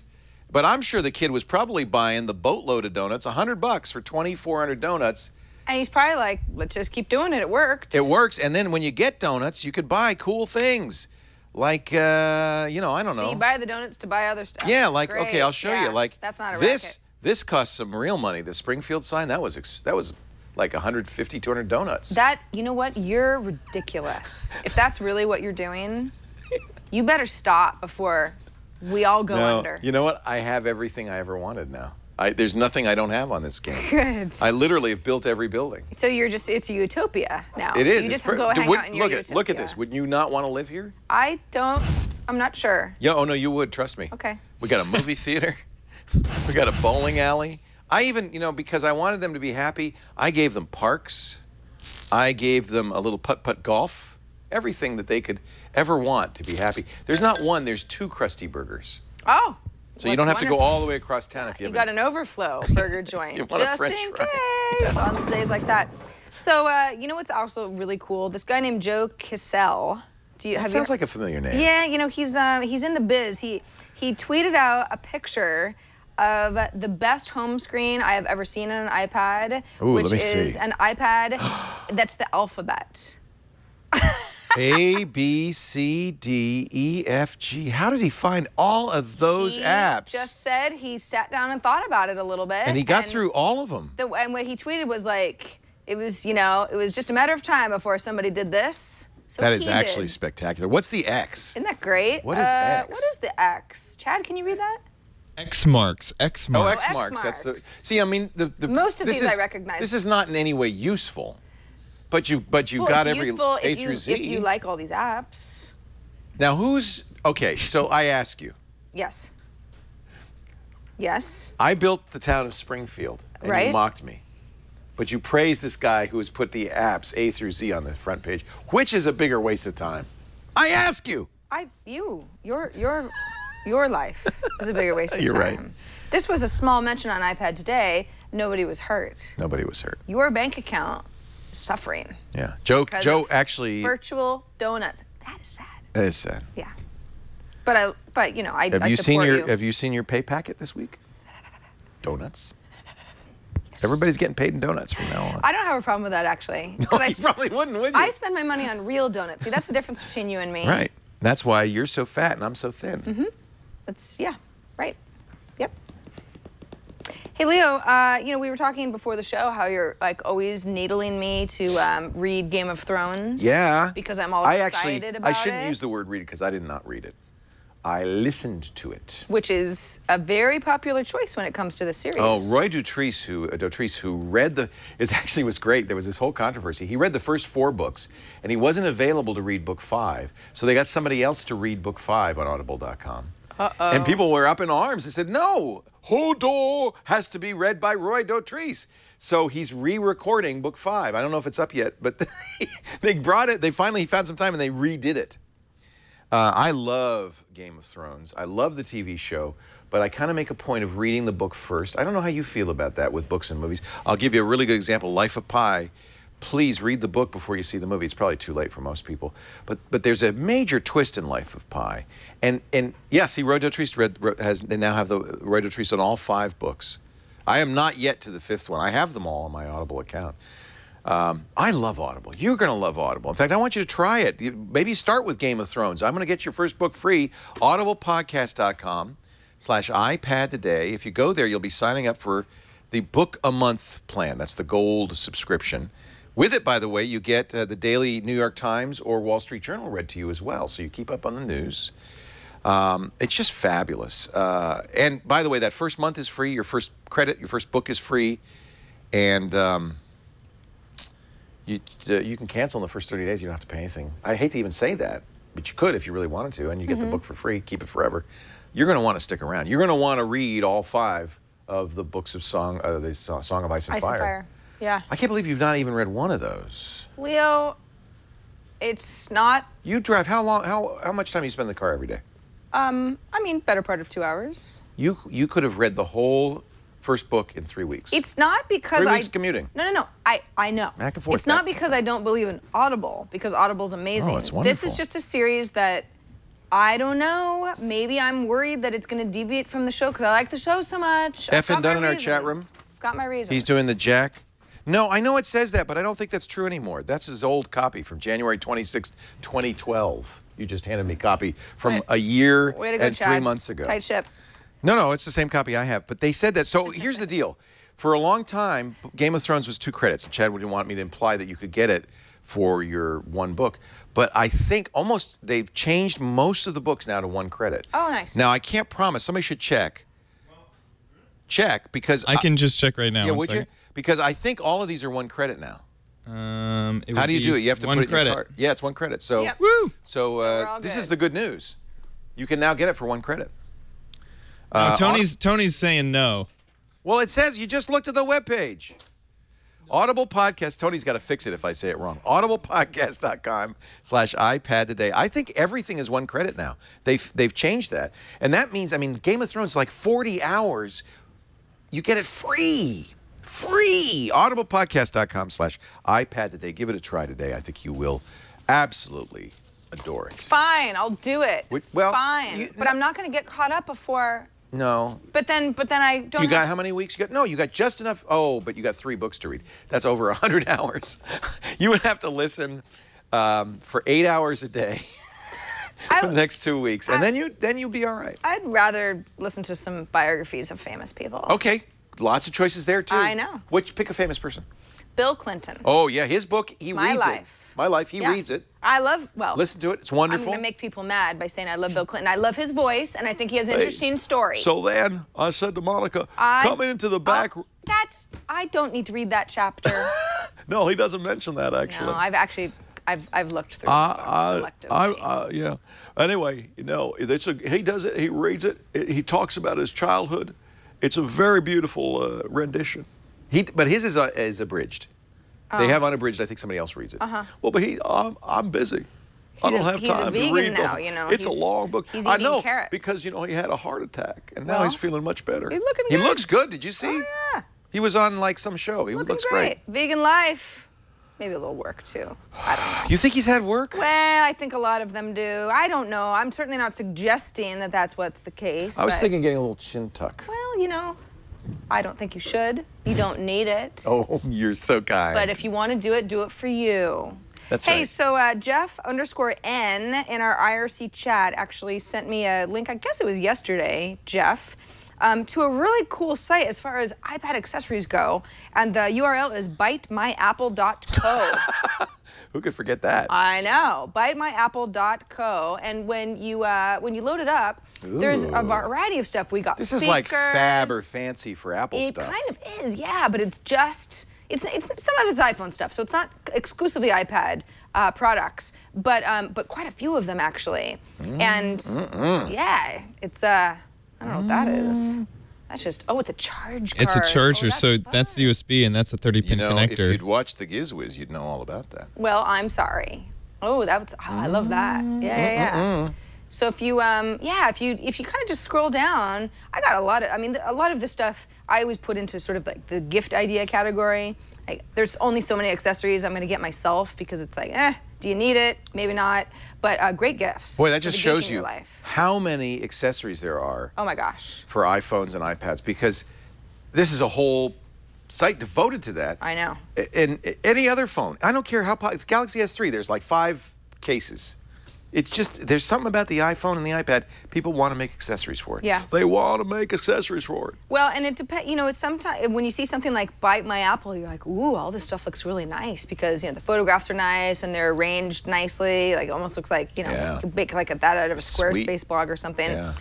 But I'm sure the kid was probably buying the boatload of donuts, $100 for 2,400 donuts. And he's probably like, let's just keep doing it. It worked. It works. And then when you get donuts, you could buy cool things. Like, I don't know. So you buy the donuts to buy other stuff. Yeah, like, okay, I'll show you. Like, that's not a racket. This cost some real money. The Springfield sign, that was like 150, 200 donuts. You know what? You're ridiculous. If that's really what you're doing, you better stop before we all go under. You know what? I have everything I ever wanted now. There's nothing I don't have on this game. Good. I literally have built every building. So it's a utopia now. It is. You just go hang out in your utopia. Look at this. Would you not want to live here? I'm not sure. Yeah, oh no, you would, trust me. Okay. We got a movie theater. We got a bowling alley. I even, because I wanted them to be happy, I gave them parks. I gave them a little putt-putt golf. Everything that they could ever want to be happy. There's not one, there's 2 Krusty Burgers. Oh. So you don't have to go all the way across town if you got an overflow burger joint. You want a French fry. Just in case on days like that. So you know what's also really cool? This guy named Joe Kissel. Sounds like a familiar name. Yeah, he's in the biz. He tweeted out a picture of the best home screen I have ever seen on an iPad, which is an iPad that's the alphabet. A, B, C, D, E, F, G. How did he find all of those apps? He just said he sat down and thought about it a little bit. And he got through all of them. And what he tweeted was like, it was just a matter of time before somebody did this. So that is actually spectacular. What's the X? Isn't that great? What is X? What is the X? Chad, can you read that? X marks. X marks. Oh, X marks. That's the. See, I mean, most of these I recognize. This is not in any way useful. But you got every A through Z. If you like all these apps. Now okay, so I ask you. Yes. Yes. I built the town of Springfield, and you mocked me. But you praised this guy who has put the apps A through Z on the front page. Which is a bigger waste of time? I ask you. Your life is a bigger waste of time. You're right. This was a small mention on iPad today. Nobody was hurt. Nobody was hurt. Your bank account suffering. Yeah. Joe actually virtual donuts. That is sad. That is sad. Yeah. But I support you. Have you seen your pay packet this week? Donuts. Yes. Everybody's getting paid in donuts from now on. I don't have a problem with that actually. No, you probably wouldn't, would you? I spend my money on real donuts. See, that's the difference between you and me. Right. That's why you're so fat and I'm so thin. Mm-hmm. Right. Yep. Hey, Leo, we were talking before the show how you're like always needling me to read Game of Thrones. Yeah. Because I'm all excited about it. I shouldn't use the word read it because I did not read it. I listened to it. Which is a very popular choice when it comes to the series. Oh, Roy Dotrice, who read it actually was great. There was this whole controversy. He read the first 4 books, and he wasn't available to read book 5. So they got somebody else to read book 5 on Audible.com. And people were up in arms. They said, no, Hodor has to be read by Roy Dotrice. So he's re-recording book 5. I don't know if it's up yet, but they brought it. They finally found some time and they redid it. I love Game of Thrones. I love the TV show, but I kind of make a point of reading the book first. I don't know how you feel about that with books and movies. I'll give you a really good example, Life of Pi. Please read the book before you see the movie. It's probably too late for most people. But there's a major twist in Life of Pi. And yes, Roy Dotrice they now have the Roy Dotrice on all 5 books. I am not yet to the 5th one. I have them all on my Audible account. I love Audible. You're going to love Audible. In fact, I want you to try it. Maybe start with Game of Thrones. I'm going to get your first book free, audiblepodcast.com/iPad today. If you go there, you'll be signing up for the book a month plan. That's the gold subscription. With it, by the way, you get the daily New York Times or Wall Street Journal read to you as well, so you keep up on the news. It's just fabulous. And by the way, that first month is free. Your first credit, your first book is free. And you can cancel in the first 30 days. You don't have to pay anything. I hate to even say that, but you could if you really wanted to, and you get the book for free. Keep it forever. You're going to want to stick around. You're going to want to read all 5 of the books of Song of Ice and Fire. Ice and Fire. Yeah. I can't believe you've not even read one of those. Leo, it's not. You drive how long? How much time do you spend in the car every day? I mean, better part of 2 hours. You could have read the whole first book in 3 weeks. It's not because 3 weeks commuting. No. I know. Back and forth. It's not because I don't believe in Audible, because Audible's amazing. Oh, it's wonderful. This is just a series that I don't know. Maybe I'm worried that it's going to deviate from the show because I like the show so much. Effin done in our chat room. I've got my reasons. He's doing the jack. No, I know it says that, but I don't think that's true anymore. That's his old copy from January 26th, 2012. You just handed me a copy from a year Way to go, and Chad. 3 months ago. Tight ship. No, it's the same copy I have. But they said that. So here's the deal. For a long time, Game of Thrones was 2 credits. Chad wouldn't want me to imply that you could get it for your one book. But I think they've changed most of the books now to 1 credit. Oh, nice. Now, I can't promise. Somebody should check. Because I can just check right now. Yeah, one would you? second. Because I think all of these are 1 credit now. How How do you do it? You have to put it in your cart. Yeah, it's 1 credit. So, Yep. Woo! so we're all this good. is the good news. You can now get it for 1 credit. Tony's saying no. Well, it says you just looked at the webpage. Audible Podcast. Tony's got to fix it if I say it wrong. audiblepodcast.com/iPad today. I think everything is 1 credit now. They've changed that. And that means, I mean, Game of Thrones is like 40 hours. You get it free. Free. audiblepodcast.com/iPad today. Give it a try today. I think you will absolutely adore it. Fine, I'll do it. Well, fine. But I'm not going to get caught up before. No. But then I don't. You got how many weeks? You got just enough. Oh, but you got 3 books to read. That's over 100 hours. You would have to listen for 8 hours a day for the next 2 weeks, and then you'd be all right. I'd rather listen to some biographies of famous people. Okay, lots of choices there too. I know. Pick a famous person. Bill Clinton. Oh yeah, his book. He My reads it. Life. My Life. He Yeah. reads it. I love. Well, Listen to it. It's wonderful. I'm going to make people mad by saying I love Bill Clinton. I love his voice, and I think he has an interesting story. So then I said to Monica, come into the back. I don't need to read that chapter. No, he doesn't mention that actually. No, I've looked through selectively. Yeah. Anyway, he does it. He reads it. He talks about his childhood. It's a very beautiful rendition. But his is abridged. They have unabridged. I think somebody else reads it. Well, but I'm busy. I don't have time to read now, It's a long book. He's I eating know carrots. because he had a heart attack and now he's feeling much better. He's looking He good. looks good. Did you see? Oh, yeah. He was on like some show. He looks great. Vegan life. Maybe a little work too. I don't know. You think he's had work? Well, I think a lot of them do. I don't know. I'm certainly not suggesting that that's what's the case. I was thinking getting a little chin tuck. Well, I don't think you should. You don't need it. Oh, you're so kind. But if you want to do it for you. That's right. Hey, right. so Jeff_N in our IRC chat actually sent me a link, I guess it was yesterday, Jeff, to a really cool site as far as iPad accessories go. And the URL is bitemyapple.co. Who could forget that? I know, bitemyapple.co. And when you load it up, there's a variety of stuff. We got This is speakers. like fab or fancy for Apple stuff. It kind of is, yeah, but it's just, it's some of it's iPhone stuff, so it's not exclusively iPad products, but quite a few of them actually. And yeah, it's I don't know what that is. That's just, it's a charge card. It's a charger, so fun. that's the USB and that's a 30-pin connector. If you'd watched the GizWiz, you'd know all about that. Well, I'm sorry. I love that. Yeah. So if you if you kind of just scroll down, I got a lot of this stuff I always put into sort of like the gift idea category. There's only so many accessories I'm going to get myself because it's like, do you need it? Maybe not. But great gifts. Boy, that for just the geek shows in your you life. how many accessories there are Oh my gosh. for iPhones and iPads, because this is a whole site devoted to that. I know. And any other phone, I don't care how Galaxy S3. There's like 5 cases. It's just there's something about the iPhone and the iPad. People want to make accessories for it. Yeah. They want to make accessories for it. Well, and it depends. You know, it's sometimes when you see something like Bite My Apple, you're like, ooh, all this stuff looks really nice because the photographs are nice and they're arranged nicely. Like, it almost looks like you could make like that out of a Squarespace blog or something. Yeah.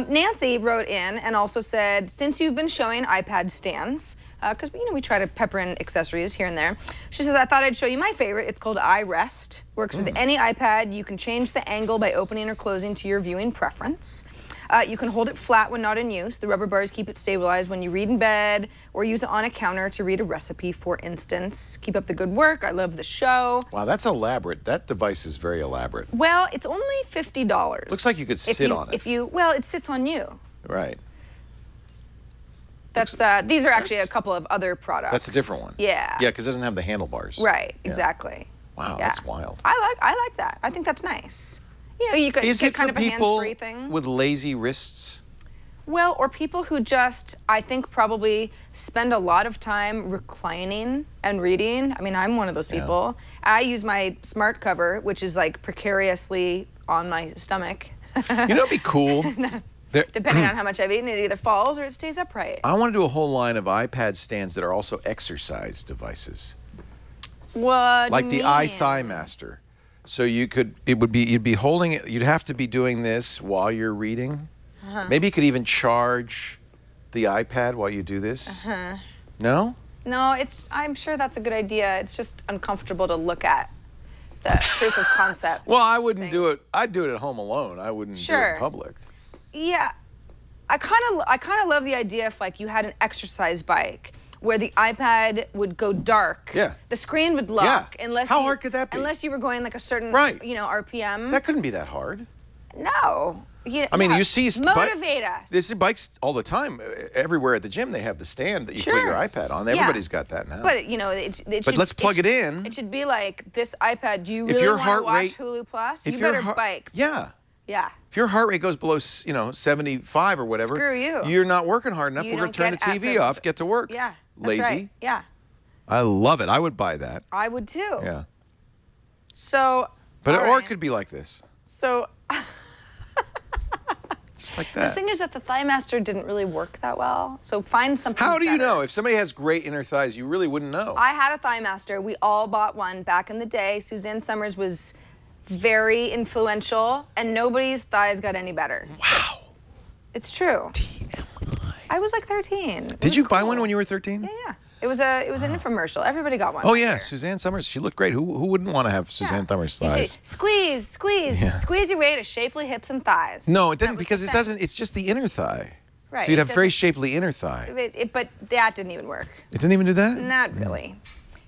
Nancy wrote in and also said, since you've been showing iPad stands. Because we try to pepper in accessories here and there. She says, I thought I'd show you my favorite. It's called iRest. Works with any iPad. You can change the angle by opening or closing to your viewing preference. You can hold it flat when not in use. The rubber bars keep it stabilized when you read in bed or use it on a counter to read a recipe, for instance. Keep up the good work. I love the show. Wow, that's elaborate. That device is very elaborate. Well, it's only $50. Looks like you could sit on it. Well, it sits on you. Right. That's these are actually a couple of other products. That's a different one. Yeah. Yeah, because it doesn't have the handlebars. Right. Yeah. Exactly. Wow, Yeah. that's wild. I like that. I think that's nice. You could Is get it kind for of a people hands-free thing. with lazy wrists? Well, or people who just, I think, probably spend a lot of time reclining and reading. I mean, I'm one of those people. I use my smart cover, which is like precariously on my stomach. It'd be cool. Depending on how much I've eaten, it either falls or it stays upright. I want to do a whole line of iPad stands that are also exercise devices. What? Like the iThigh Master. So you'd be holding it, you'd have to be doing this while you're reading. Maybe you could even charge the iPad while you do this. No? No, I'm sure that's a good idea. It's just uncomfortable to look at the proof of concept. Well, I wouldn't do it. I'd do it at home alone. I wouldn't do it in public. Yeah, I kind of love the idea if like you had an exercise bike where the iPad would go dark. Yeah. The screen would lock unless How hard could that be? Unless you were going like a certain RPM. That couldn't be that hard. No. I mean, you see motivate us. This is bikes all the time. Everywhere at the gym, they have the stand that you put your iPad on. Everybody's got that now. But but let's plug it in. It should be like this iPad. Do you really want to watch Hulu Plus? You better bike. Yeah. Yeah. If your heart rate goes below, 75 or whatever, screw you. You're not working hard enough. We're going to turn the TV off, get to work. Yeah. Lazy. That's right. Yeah. I love it. I would buy that. I would too. Yeah. So. Or it could be like this. So. Just like that. The thing is that the Thigh Master didn't really work that well. So find something How do you better. know? If somebody has great inner thighs, you really wouldn't know. I had a Thigh Master. We all bought one back in the day. Suzanne Summers was very influential, and nobody's thighs got any better. Wow. It's true. TMI. I was like 13. Did you buy one when you were 13? Yeah. It was an infomercial. Everybody got one. Oh yeah, Suzanne Summers. She looked great. Who wouldn't want to have Suzanne Summers' You thighs? say, squeeze, squeeze your way to shapely hips and thighs. No, it didn't because it doesn't. It's just the inner thigh. Right. So you'd have very shapely inner thigh. But that didn't even work. It didn't even do that? Not really.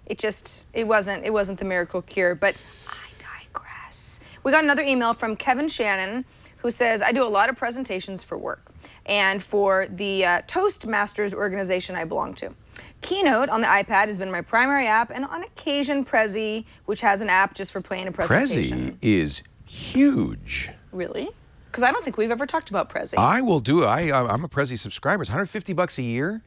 It wasn't the miracle cure. But I digress. We got another email from Kevin Shannon, who says, I do a lot of presentations for work and for the Toastmasters organization I belong to. Keynote on the iPad has been my primary app, and on occasion Prezi, which has an app just for playing a presentation. Prezi is huge. Really? Because I don't think we've ever talked about Prezi. I will do it. I'm a Prezi subscriber. It's $150 a year.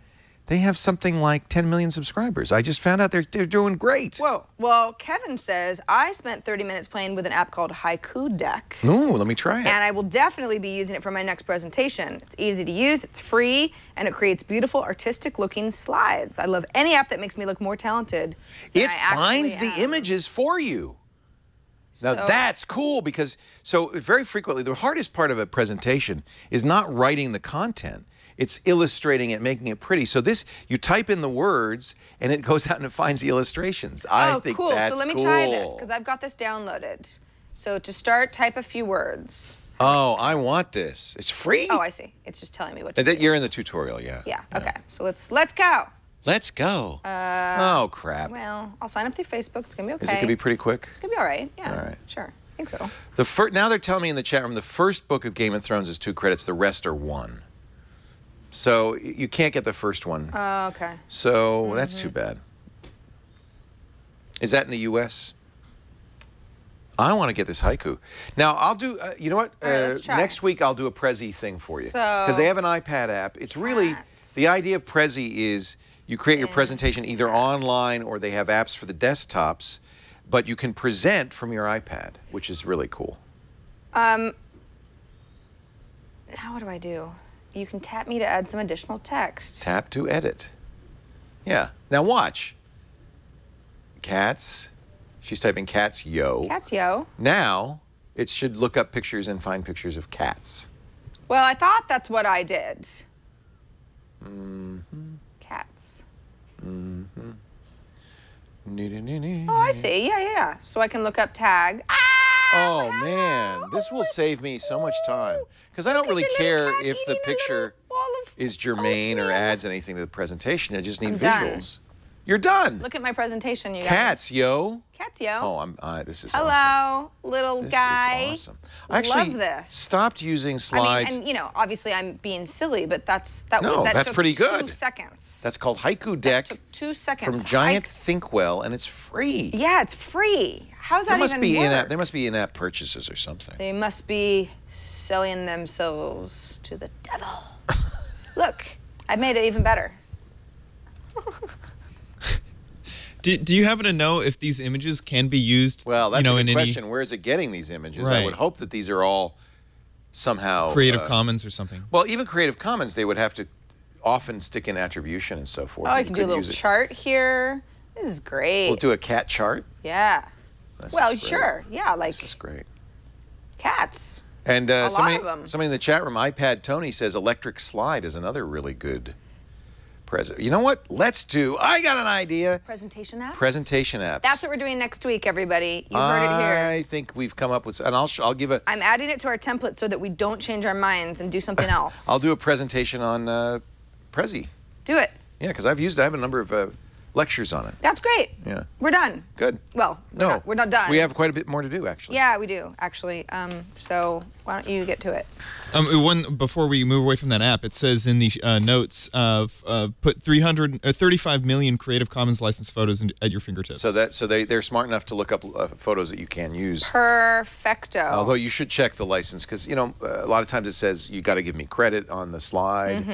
They have something like 10 million subscribers. I just found out they're doing great. Whoa. Well, Kevin says, I spent 30 minutes playing with an app called Haiku Deck. Ooh, let me try it. And I will definitely be using it for my next presentation. It's easy to use, it's free, and it creates beautiful, artistic-looking slides. I love any app that makes me look more talented. It finds the images for you. Now that's cool because, very frequently, the hardest part of a presentation is not writing the content. It's illustrating it, making it pretty. So you type in the words, and it goes out and it finds the illustrations. I think cool. that's So let me try this, because I've got this downloaded. So to start, type a few words. Oh, I want this. It's free? Oh, I see. It's just telling me what to do. You're in the tutorial, yeah. Yeah, okay. So let's go. Let's go. Oh, crap. Well, I'll sign up through Facebook. It's going to be okay. Is it going to be pretty quick? It's going to be all right. Yeah. All right. Sure. I think so. Now they're telling me in the chat room the first book of Game of Thrones is 2 credits. The rest are 1. So you can't get the first one. Oh, okay. So that's too bad. Is that in the U.S.? I want to get this haiku. Now, I'll do, you know what? All right, let's try. Next week, I'll do a Prezi thing for you. Because they have an iPad app. It's really, cats. The idea of Prezi is you create your presentation either online or they have apps for the desktops, but you can present from your iPad, which is really cool. Now what do I do? You can tap me to add some additional text. Tap to edit. Yeah. Now watch. Cats. She's typing cats, yo. Cats, yo. Now it should look up pictures and find pictures of cats. Well, I thought that's what I did. Cats. Oh, I see. Yeah. So I can look up tag. Oh, man. This will save me so much time. Because I don't really care if the picture is germane or adds anything to the presentation. I just need visuals. You're done. Look at my presentation, you guys. Cats, yo. Cats, yo. Oh, this is awesome. Hello, little guy. This is awesome. I actually love this. stopped using slides. I mean, and you know, obviously I'm being silly, but that that's took pretty good. 2 seconds. That's called Haiku Deck. That took 2 seconds. From Giant Thinkwell, and it's free. Yeah, it's free. How's that even work? There must be in-app purchases or something. They must be selling themselves to the devil. Look, I made it even better. Do you happen to know if these images can be used? Well, that's a a good question. Where is it getting these images? Right. I would hope that these are all somehow Creative Commons or something. Well, even Creative Commons, they would have to often stick in attribution and so forth. Oh, I can do a little chart here. This is great. We'll do a cat chart. Yeah. This well, is great. sure. Yeah, like this is great. Cats. And lot of them. somebody in the chat room, iPad Tony says electric slide is another really good present. You know what? I got an idea. Presentation apps? Presentation apps. That's what we're doing next week, everybody. You heard it here. I think we've come up with, and I'll give a. I'm adding it to our template so that we don't change our minds and do something else. I'll do a presentation on Prezi. Do it. Yeah, because I have a number of lectures on it. That's great. Yeah. We're done. Good. Well, we're not done. We have quite a bit more to do, actually. Yeah, we do, actually. So why don't you get to it? Before we move away from that app, it says in the notes put 35 million Creative Commons licensed photos at your fingertips. So they're smart enough to look up photos that you can use. Perfecto. Although you should check the license because a lot of times it says you got to give me credit on the slide.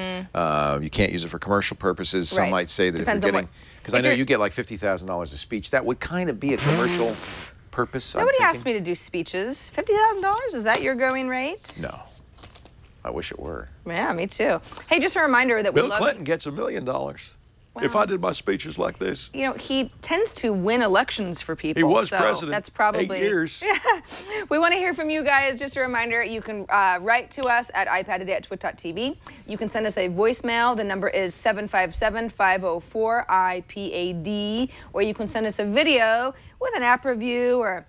You can't use it for commercial purposes. Some might say that Depends if you're on getting, because I know you get like $50,000 a speech, that would kind of be a commercial purpose. Nobody asked me to do speeches. $50,000? Is that your going rate? No. I wish it were. Yeah, me too. Hey, just a reminder that Bill Clinton gets $1 million. If I did my speeches like this. You know, he tends to win elections for people. He was so president. That's probably 8 years. We want to hear from you guys. Just a reminder, you can write to us at iPadAday@twit.tv. You can send us a voicemail. The number is 757-504-IPAD. Or you can send us a video with an app review or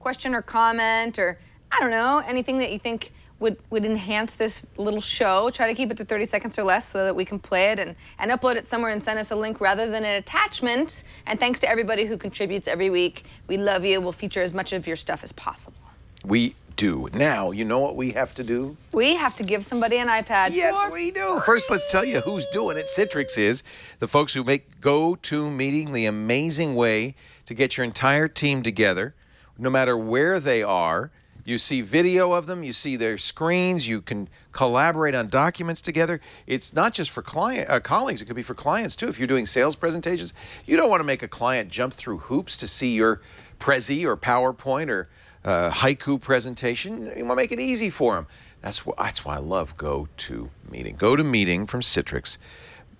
question or comment or, I don't know, anything that you think would enhance this little show. Try to keep it to 30 seconds or less so that we can play it and upload it somewhere and send us a link rather than an attachment. And thanks to everybody who contributes every week. We love you. We'll feature as much of your stuff as possible. We do. Now, you know what we have to do? We have to give somebody an iPad. Yes, we do. First, let's tell you who's doing it. Citrix is. The folks who make GoToMeeting the amazing way to get your entire team together, no matter where they are. You see video of them, you see their screens, you can collaborate on documents together. It's not just for colleagues, it could be for clients too. If you're doing sales presentations, you don't want to make a client jump through hoops to see your Prezi or PowerPoint or Haiku presentation. You want to make it easy for them. That's why I love GoToMeeting. GoToMeeting from Citrix.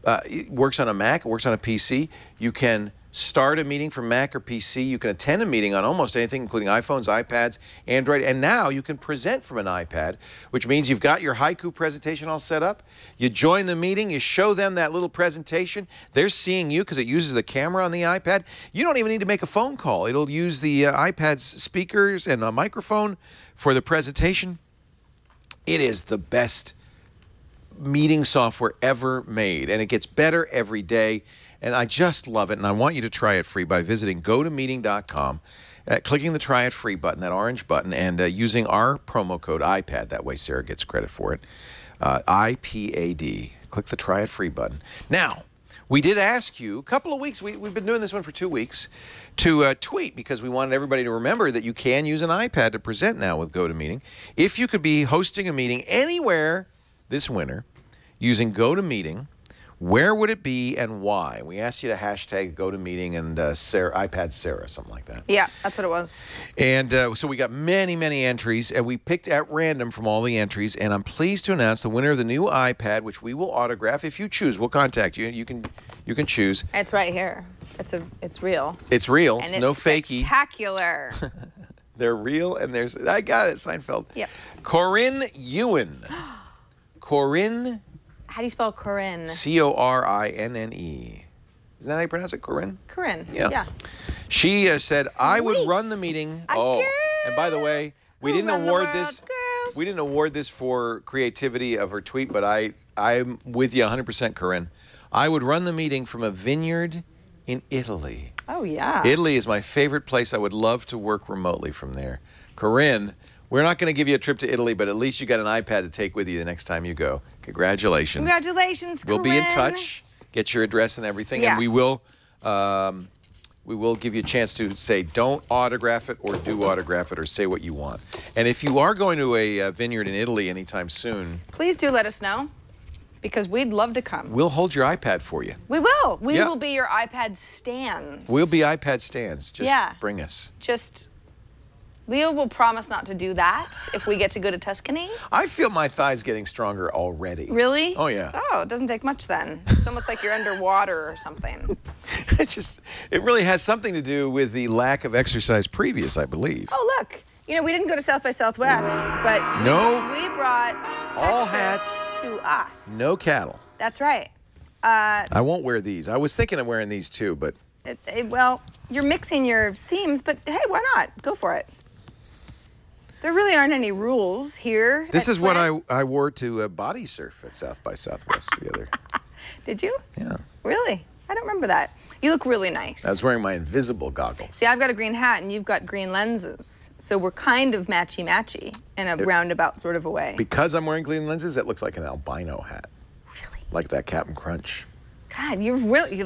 It works on a Mac, it works on a PC. You can start a meeting from Mac or PC. You can attend a meeting on almost anything, including iPhones, iPads, Android, and now you can present from an iPad, which means you've got your Haiku presentation all set up. You join the meeting, you show them that little presentation. They're seeing you because it uses the camera on the iPad. You don't even need to make a phone call. It'll use the iPad's speakers and a microphone for the presentation. It is the best meeting software ever made, and it gets better every day. And I just love it, and I want you to try it free by visiting gotomeeting.com, clicking the Try It Free button, that orange button, and using our promo code iPad. That way Sarah gets credit for it. IPAD. Click the Try It Free button. Now, we did ask you a couple of weeks, we've been doing this one for 2 weeks, to tweet because we wanted everybody to remember that you can use an iPad to present now with GoToMeeting. If you could be hosting a meeting anywhere this winter using GoToMeeting, Where would it be and why? We asked you to hashtag go to meeting and iPad Sarah, something like that. Yeah, that's what it was. And so we got many, many entries, and we picked at random from all the entries. And I'm pleased to announce the winner of the new iPad, which we will autograph if you choose. We'll contact you. You can choose. It's right here. It's real. It's real. And it's no fakey. Spectacular. They're real, and I got it, Seinfeld. Yep. Corinne Ewan. Corinne. How do you spell Corinne? C-O-R-I-N-N-E. Isn't that how you pronounce it, Corinne? Corinne. Yeah. She said, I would Sweet. run the meeting. Oh, and by the way, we Who didn't run the award world, this. girls? We didn't award this for creativity of her tweet, but I'm with you 100%, Corinne. I would run the meeting from a vineyard in Italy. Oh, yeah. Italy is my favorite place. I would love to work remotely from there. Corinne, we're not going to give you a trip to Italy, but at least you got an iPad to take with you the next time you go. Congratulations. Congratulations, We'll Corinne. be in touch, get your address and everything, Yes. and we will give you a chance to say don't autograph it or do autograph it or say what you want. And if you are going to a vineyard in Italy anytime soon, please do let us know, because we'd love to come. we'll hold your iPad for you. We will. We Yeah. will be your iPad stands. We'll be iPad stands. Just bring us. Leo will promise not to do that if we get to go to Tuscany. I feel my thighs getting stronger already. Really? Oh, yeah. Oh, it doesn't take much then. It's almost like you're underwater or something. It really has something to do with the lack of exercise previous, I believe. Oh, look. You know, we didn't go to South by Southwest, but No. we brought All Texas hats. to us. No cattle. That's right. I won't wear these. I was thinking of wearing these too, but Well, you're mixing your themes, but hey, why not? Go for it. There really aren't any rules here. this at is what Twit. I wore to body surf at South by Southwest the other. Did you? Yeah. Really? I don't remember that. You look really nice. I was wearing my invisible goggles. See, I've got a green hat and you've got green lenses. So we're kind of matchy-matchy in a roundabout sort of a way. Because I'm wearing green lenses, that looks like an albino hat. Really? Like that Captain Crunch. God, you're really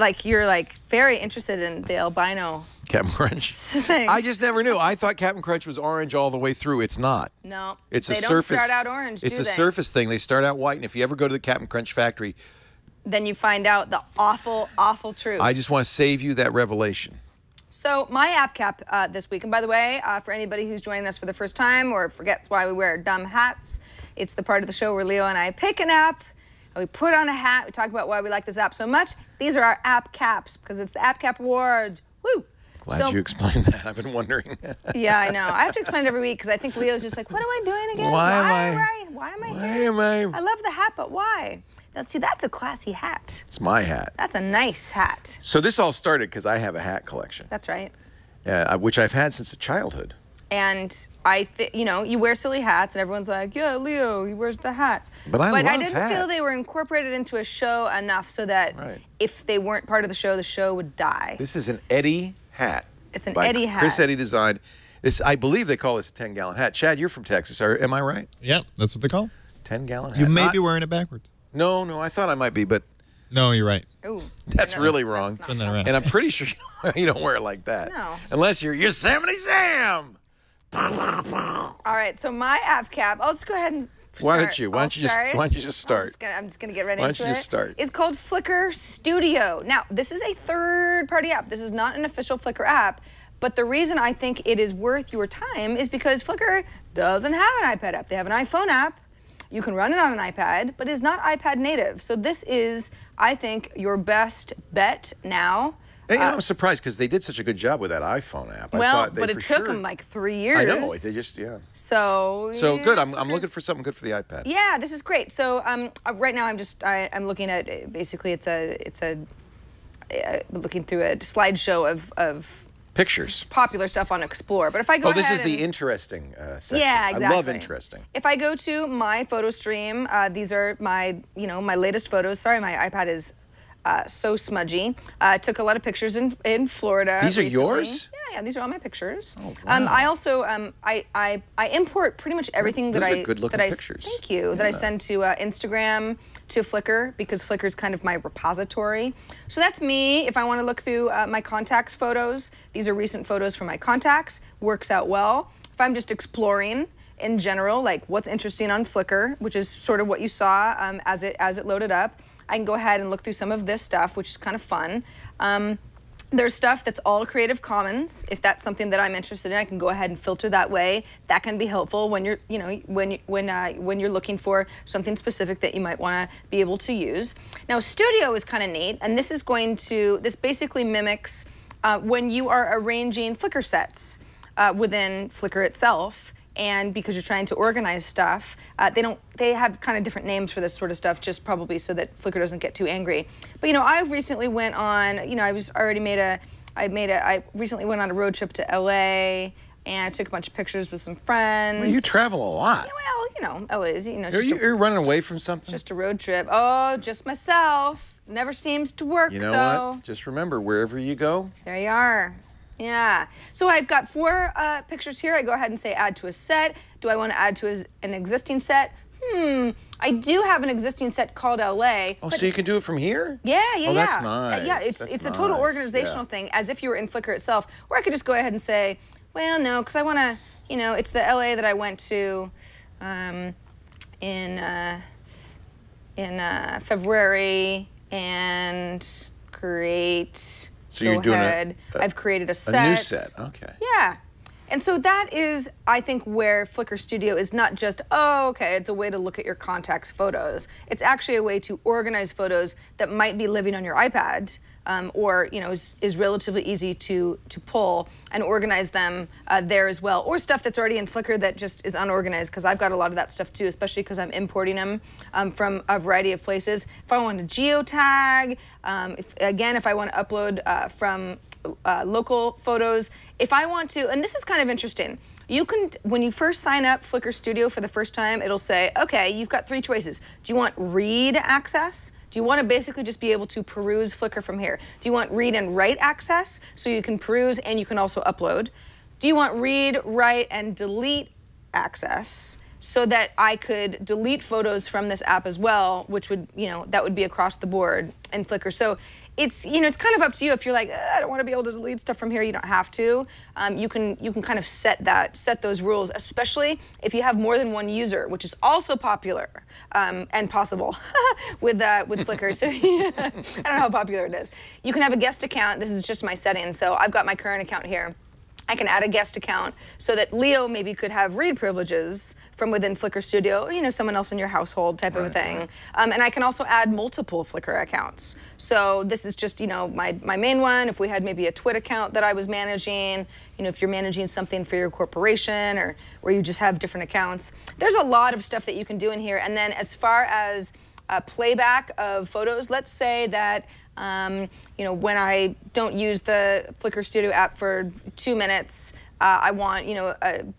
very interested in the albino Captain Crunch. thing. I just never knew. I thought Captain Crunch was orange all the way through. It's not. No. It's they a don't surface. start out orange, It's do a they? surface thing. They start out white, and if you ever go to the Captain Crunch factory, Then you find out the awful, awful truth. I just want to save you that revelation. So my app cap this week, and by the way, for anybody who's joining us for the first time or forgets why we wear dumb hats, it's the part of the show where Leo and I pick an app, and we put on a hat, we talk about why we like this app so much. These are our app caps, because it's the App Cap Awards. Woo! Glad you explained that. I've been wondering. Yeah, I know. I have to explain it every week, because I think Leo's just like, what am I doing again? Why am I here? I love the hat, but why? Now, see, that's a classy hat. It's my hat. That's a nice hat. So this all started because I have a hat collection. That's right. Which I've had since childhood. And you wear silly hats, and everyone's like, yeah, Leo, he wears the hats. But I love didn't feel hats. they were incorporated into a show enough so that if they weren't part of the show would die. This is an Eddie hat. It's an by Eddie hat. Chris Eddie designed. This, I believe they call this a 10-gallon hat. Chad, you're from Texas. Am I right? Yep, that's what they call. 10-gallon hat. You may be wearing it backwards. No, I thought I might be, but No, you're right. Ooh, that's really wrong. Turn that around. And I'm pretty sure you don't wear it like that. No. Unless you're Yosemite Sam. All right, so my app cap, I'll just go ahead and start. Why don't you just start? I'm just gonna get right Why into it. don't you just start? It's called Flickr Studio. Now, this is a third-party app. This is not an official Flickr app, but the reason I think it is worth your time is because Flickr doesn't have an iPad app. They have an iPhone app. You can run it on an iPad, but it's not iPad native. So this is, I think, your best bet now. Hey, I'm surprised because they did such a good job with that iPhone app. Well, but it took them like 3 years. I know. They just, So good. I'm looking for something good for the iPad. Yeah, this is great. So right now I'm looking at basically looking through a slideshow of pictures. Popular stuff on Explore. But if I go this is the interesting section. Yeah, exactly. I love interesting. If I go to my photo stream, these are my latest photos. Sorry, my iPad is so smudgy. I took a lot of pictures in Florida. These are recently. yours? Yeah, these are all my pictures. Oh, wow. I also I import pretty much everything Those that are good-looking pictures. Thank you. That I send to Instagram, to Flickr, because Flickr is kind of my repository. So that's me. If I want to look through my contacts photos, these are recent photos from my contacts. Works out well. If I'm just exploring in general, like what's interesting on Flickr, which is sort of what you saw as it loaded up. I can go ahead and look through some of this stuff, which is kind of fun. There's stuff that's all Creative Commons. If that's something that I'm interested in, I can go ahead and filter that way. That can be helpful when you're, when you're looking for something specific that you might want to be able to use. Now, Studio is kind of neat, and this basically mimics when you are arranging Flickr sets within Flickr itself. And because you're trying to organize stuff, they have kind of different names for this sort of stuff, just probably so that Flickr doesn't get too angry. But I recently went on, I recently went on a road trip to LA, and I took a bunch of pictures with some friends. Well, you travel a lot. Well, LA is, You're running away from something? Just a road trip. Oh, just myself. Never seems to work, You know though. what? Just remember, wherever you go. There you are. Yeah. So I've got 4 pictures here. I go ahead and say add to a set. Do I want to add to an existing set? I do have an existing set called LA. Oh, so you can do it from here? Yeah. Oh, that's nice. Yeah, it's a total organizational thing, as if you were in Flickr itself. Or I could just go ahead and say, well, no, because I want to, it's the LA that I went to in February, and create. So you're doing I've created a set. A new set, okay. Yeah. And so that is, I think, where Flickr Studio is not just, it's a way to look at your contacts' photos. It's actually a way to organize photos that might be living on your iPad, or is relatively easy to pull and organize them there as well. Or stuff that's already in Flickr that just is unorganized, because I've got a lot of that stuff too, especially because I'm importing them from a variety of places. If I want to geotag, if I want to upload from local photos, if I want to, and this is kind of interesting, you can, when you first sign up Flickr Studio for the first time, it'll say, okay, you've got 3 choices. Do you want read access? Do you want to basically just be able to peruse Flickr from here? Do you want read and write access, so you can peruse and you can also upload? Do you want read, write, and delete access, so that I could delete photos from this app as well, which would, that would be across the board in Flickr. So it's, it's kind of up to you. If you're like, I don't want to be able to delete stuff from here, you don't have to. You can kind of set those rules, especially if you have more than one user, which is also popular and possible with Flickr. So I don't know how popular it is. You can have a guest account. This is just my setting. So I've got my current account here. I can add a guest account so that Leo maybe could have read privileges from within Flickr Studio, someone else in your household type of a thing. And I can also add multiple Flickr accounts. So this is just, my main one. If we had maybe a Twit account that I was managing, if you're managing something for your corporation, or where you just have different accounts. There's a lot of stuff that you can do in here. And then as far as playback of photos, let's say that when I don't use the Flickr Studio app for 2 minutes, I want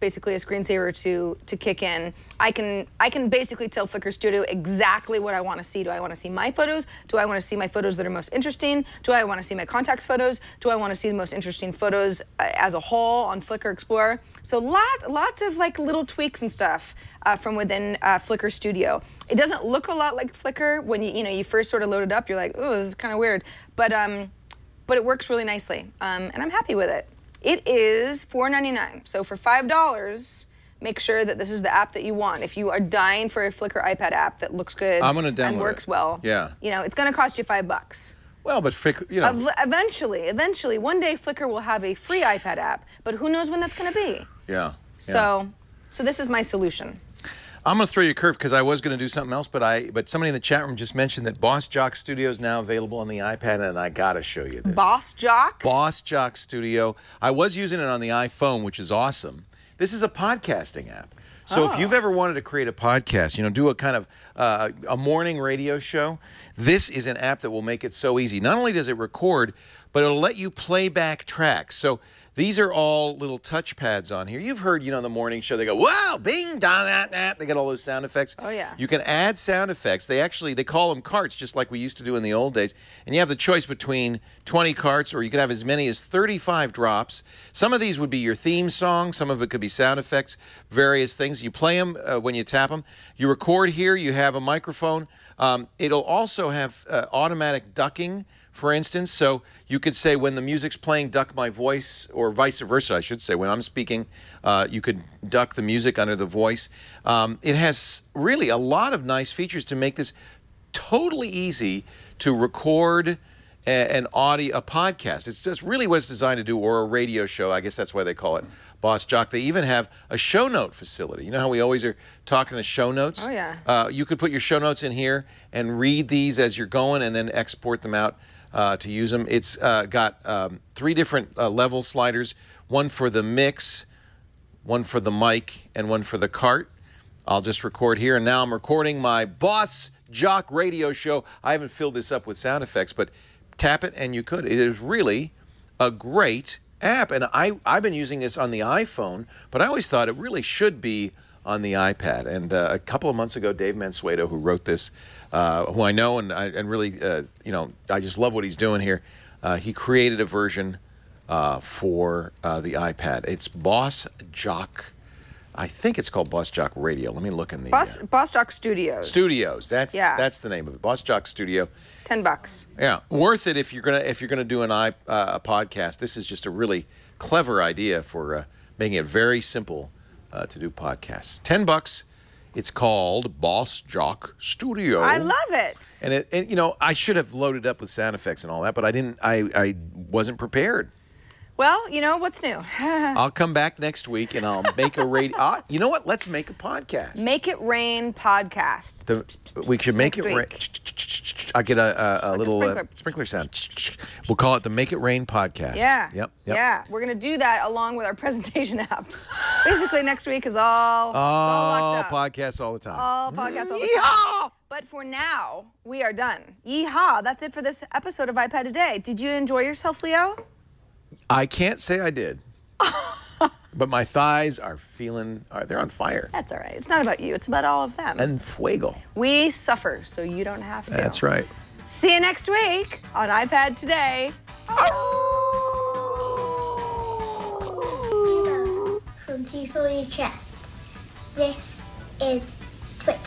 basically a screensaver to kick in. I can basically tell Flickr Studio exactly what I want to see. Do I want to see my photos? Do I want to see my photos that are most interesting? Do I want to see my contacts photos? Do I want to see the most interesting photos as a whole on Flickr Explorer? So lots of little tweaks and stuff from within Flickr Studio. It doesn't look a lot like Flickr when you first sort of load it up. You're like, oh, this is kind of weird, but it works really nicely, and I'm happy with it. It is $4.99. So for $5, make sure that this is the app that you want. If you are dying for a Flickr iPad app that looks good and works well, it's going to cost you $5. Well, but eventually, one day Flickr will have a free iPad app, but who knows when that's going to be? Yeah. So this is my solution. I'm going to throw you a curve, because I was going to do something else, but somebody in the chat room just mentioned that Bossjock Studio is now available on the iPad, and I got to show you this. Bossjock? Bossjock Studio. I was using it on the iPhone, which is awesome. This is a podcasting app. So if you've ever wanted to create a podcast, do a kind of a morning radio show, this is an app that will make it so easy. Not only does it record, but it'll let you play back tracks. So these are all little touch pads on here. You've heard, the morning show, they go, wow, bing, da, da, da. They got all those sound effects. Oh, yeah. You can add sound effects. They call them carts, just like we used to do in the old days. And you have the choice between 20 carts, or you can have as many as 35 drops. Some of these would be your theme song. Some of it could be sound effects, various things. You play them when you tap them. You record here. You have a microphone. It'll also have automatic ducking, for instance. So you could say, when the music's playing, duck my voice, or vice versa, I should say. When I'm speaking, you could duck the music under the voice. It has really a lot of nice features to make this totally easy to record a podcast. It's just really what it's designed to do, or a radio show. I guess that's why they call it Bossjock. They even have a show note facility. You know how we always are talking the show notes? Oh, yeah. You could put your show notes in here and read these as you're going and then export them out to use them. It's got 3 different level sliders, one for the mix, one for the mic, and one for the cart. I'll just record here, and now I'm recording my Bossjock radio show. I haven't filled this up with sound effects, but tap it and you could. It is really a great app, and I've been using this on the iPhone, but I always thought it really should be on the iPad. And a couple of months ago, Dave Mansueto, who wrote this, who I know and really, you know, I just love what he's doing here. He created a version for the iPad. It's Bossjock. I think it's called Bossjock Radio. Let me look in the Bossjock Studios. Studios. That's the name of it. Bossjock Studio. $10. Yeah, worth it if you're gonna do a podcast. This is just a really clever idea for making it very simple to do podcasts. $10. It's called Bossjock Studio. I love it. And you know, I should have loaded up with sound effects and all that, but I didn't. I wasn't prepared. Well, you know, what's new? I'll come back next week and I'll make a radio. You know what? Let's make a podcast. Make It Rain podcast. We should make it rain. I get a little sprinkler sound. We'll call it the Make It Rain podcast. Yeah. Yep. Yeah. We're going to do that along with our presentation apps. Basically, next week is all locked up. Podcasts all the time. All podcasts all the time. But for now, we are done. Yeehaw. That's it for this episode of iPad Today. Did you enjoy yourself, Leo? I can't say I did. But my thighs are feeling, they're on fire. That's all right. It's not about you. It's about all of them. And fuego. We suffer, so you don't have to. That's right. See you next week on iPad Today. From people you trust. This is Twit.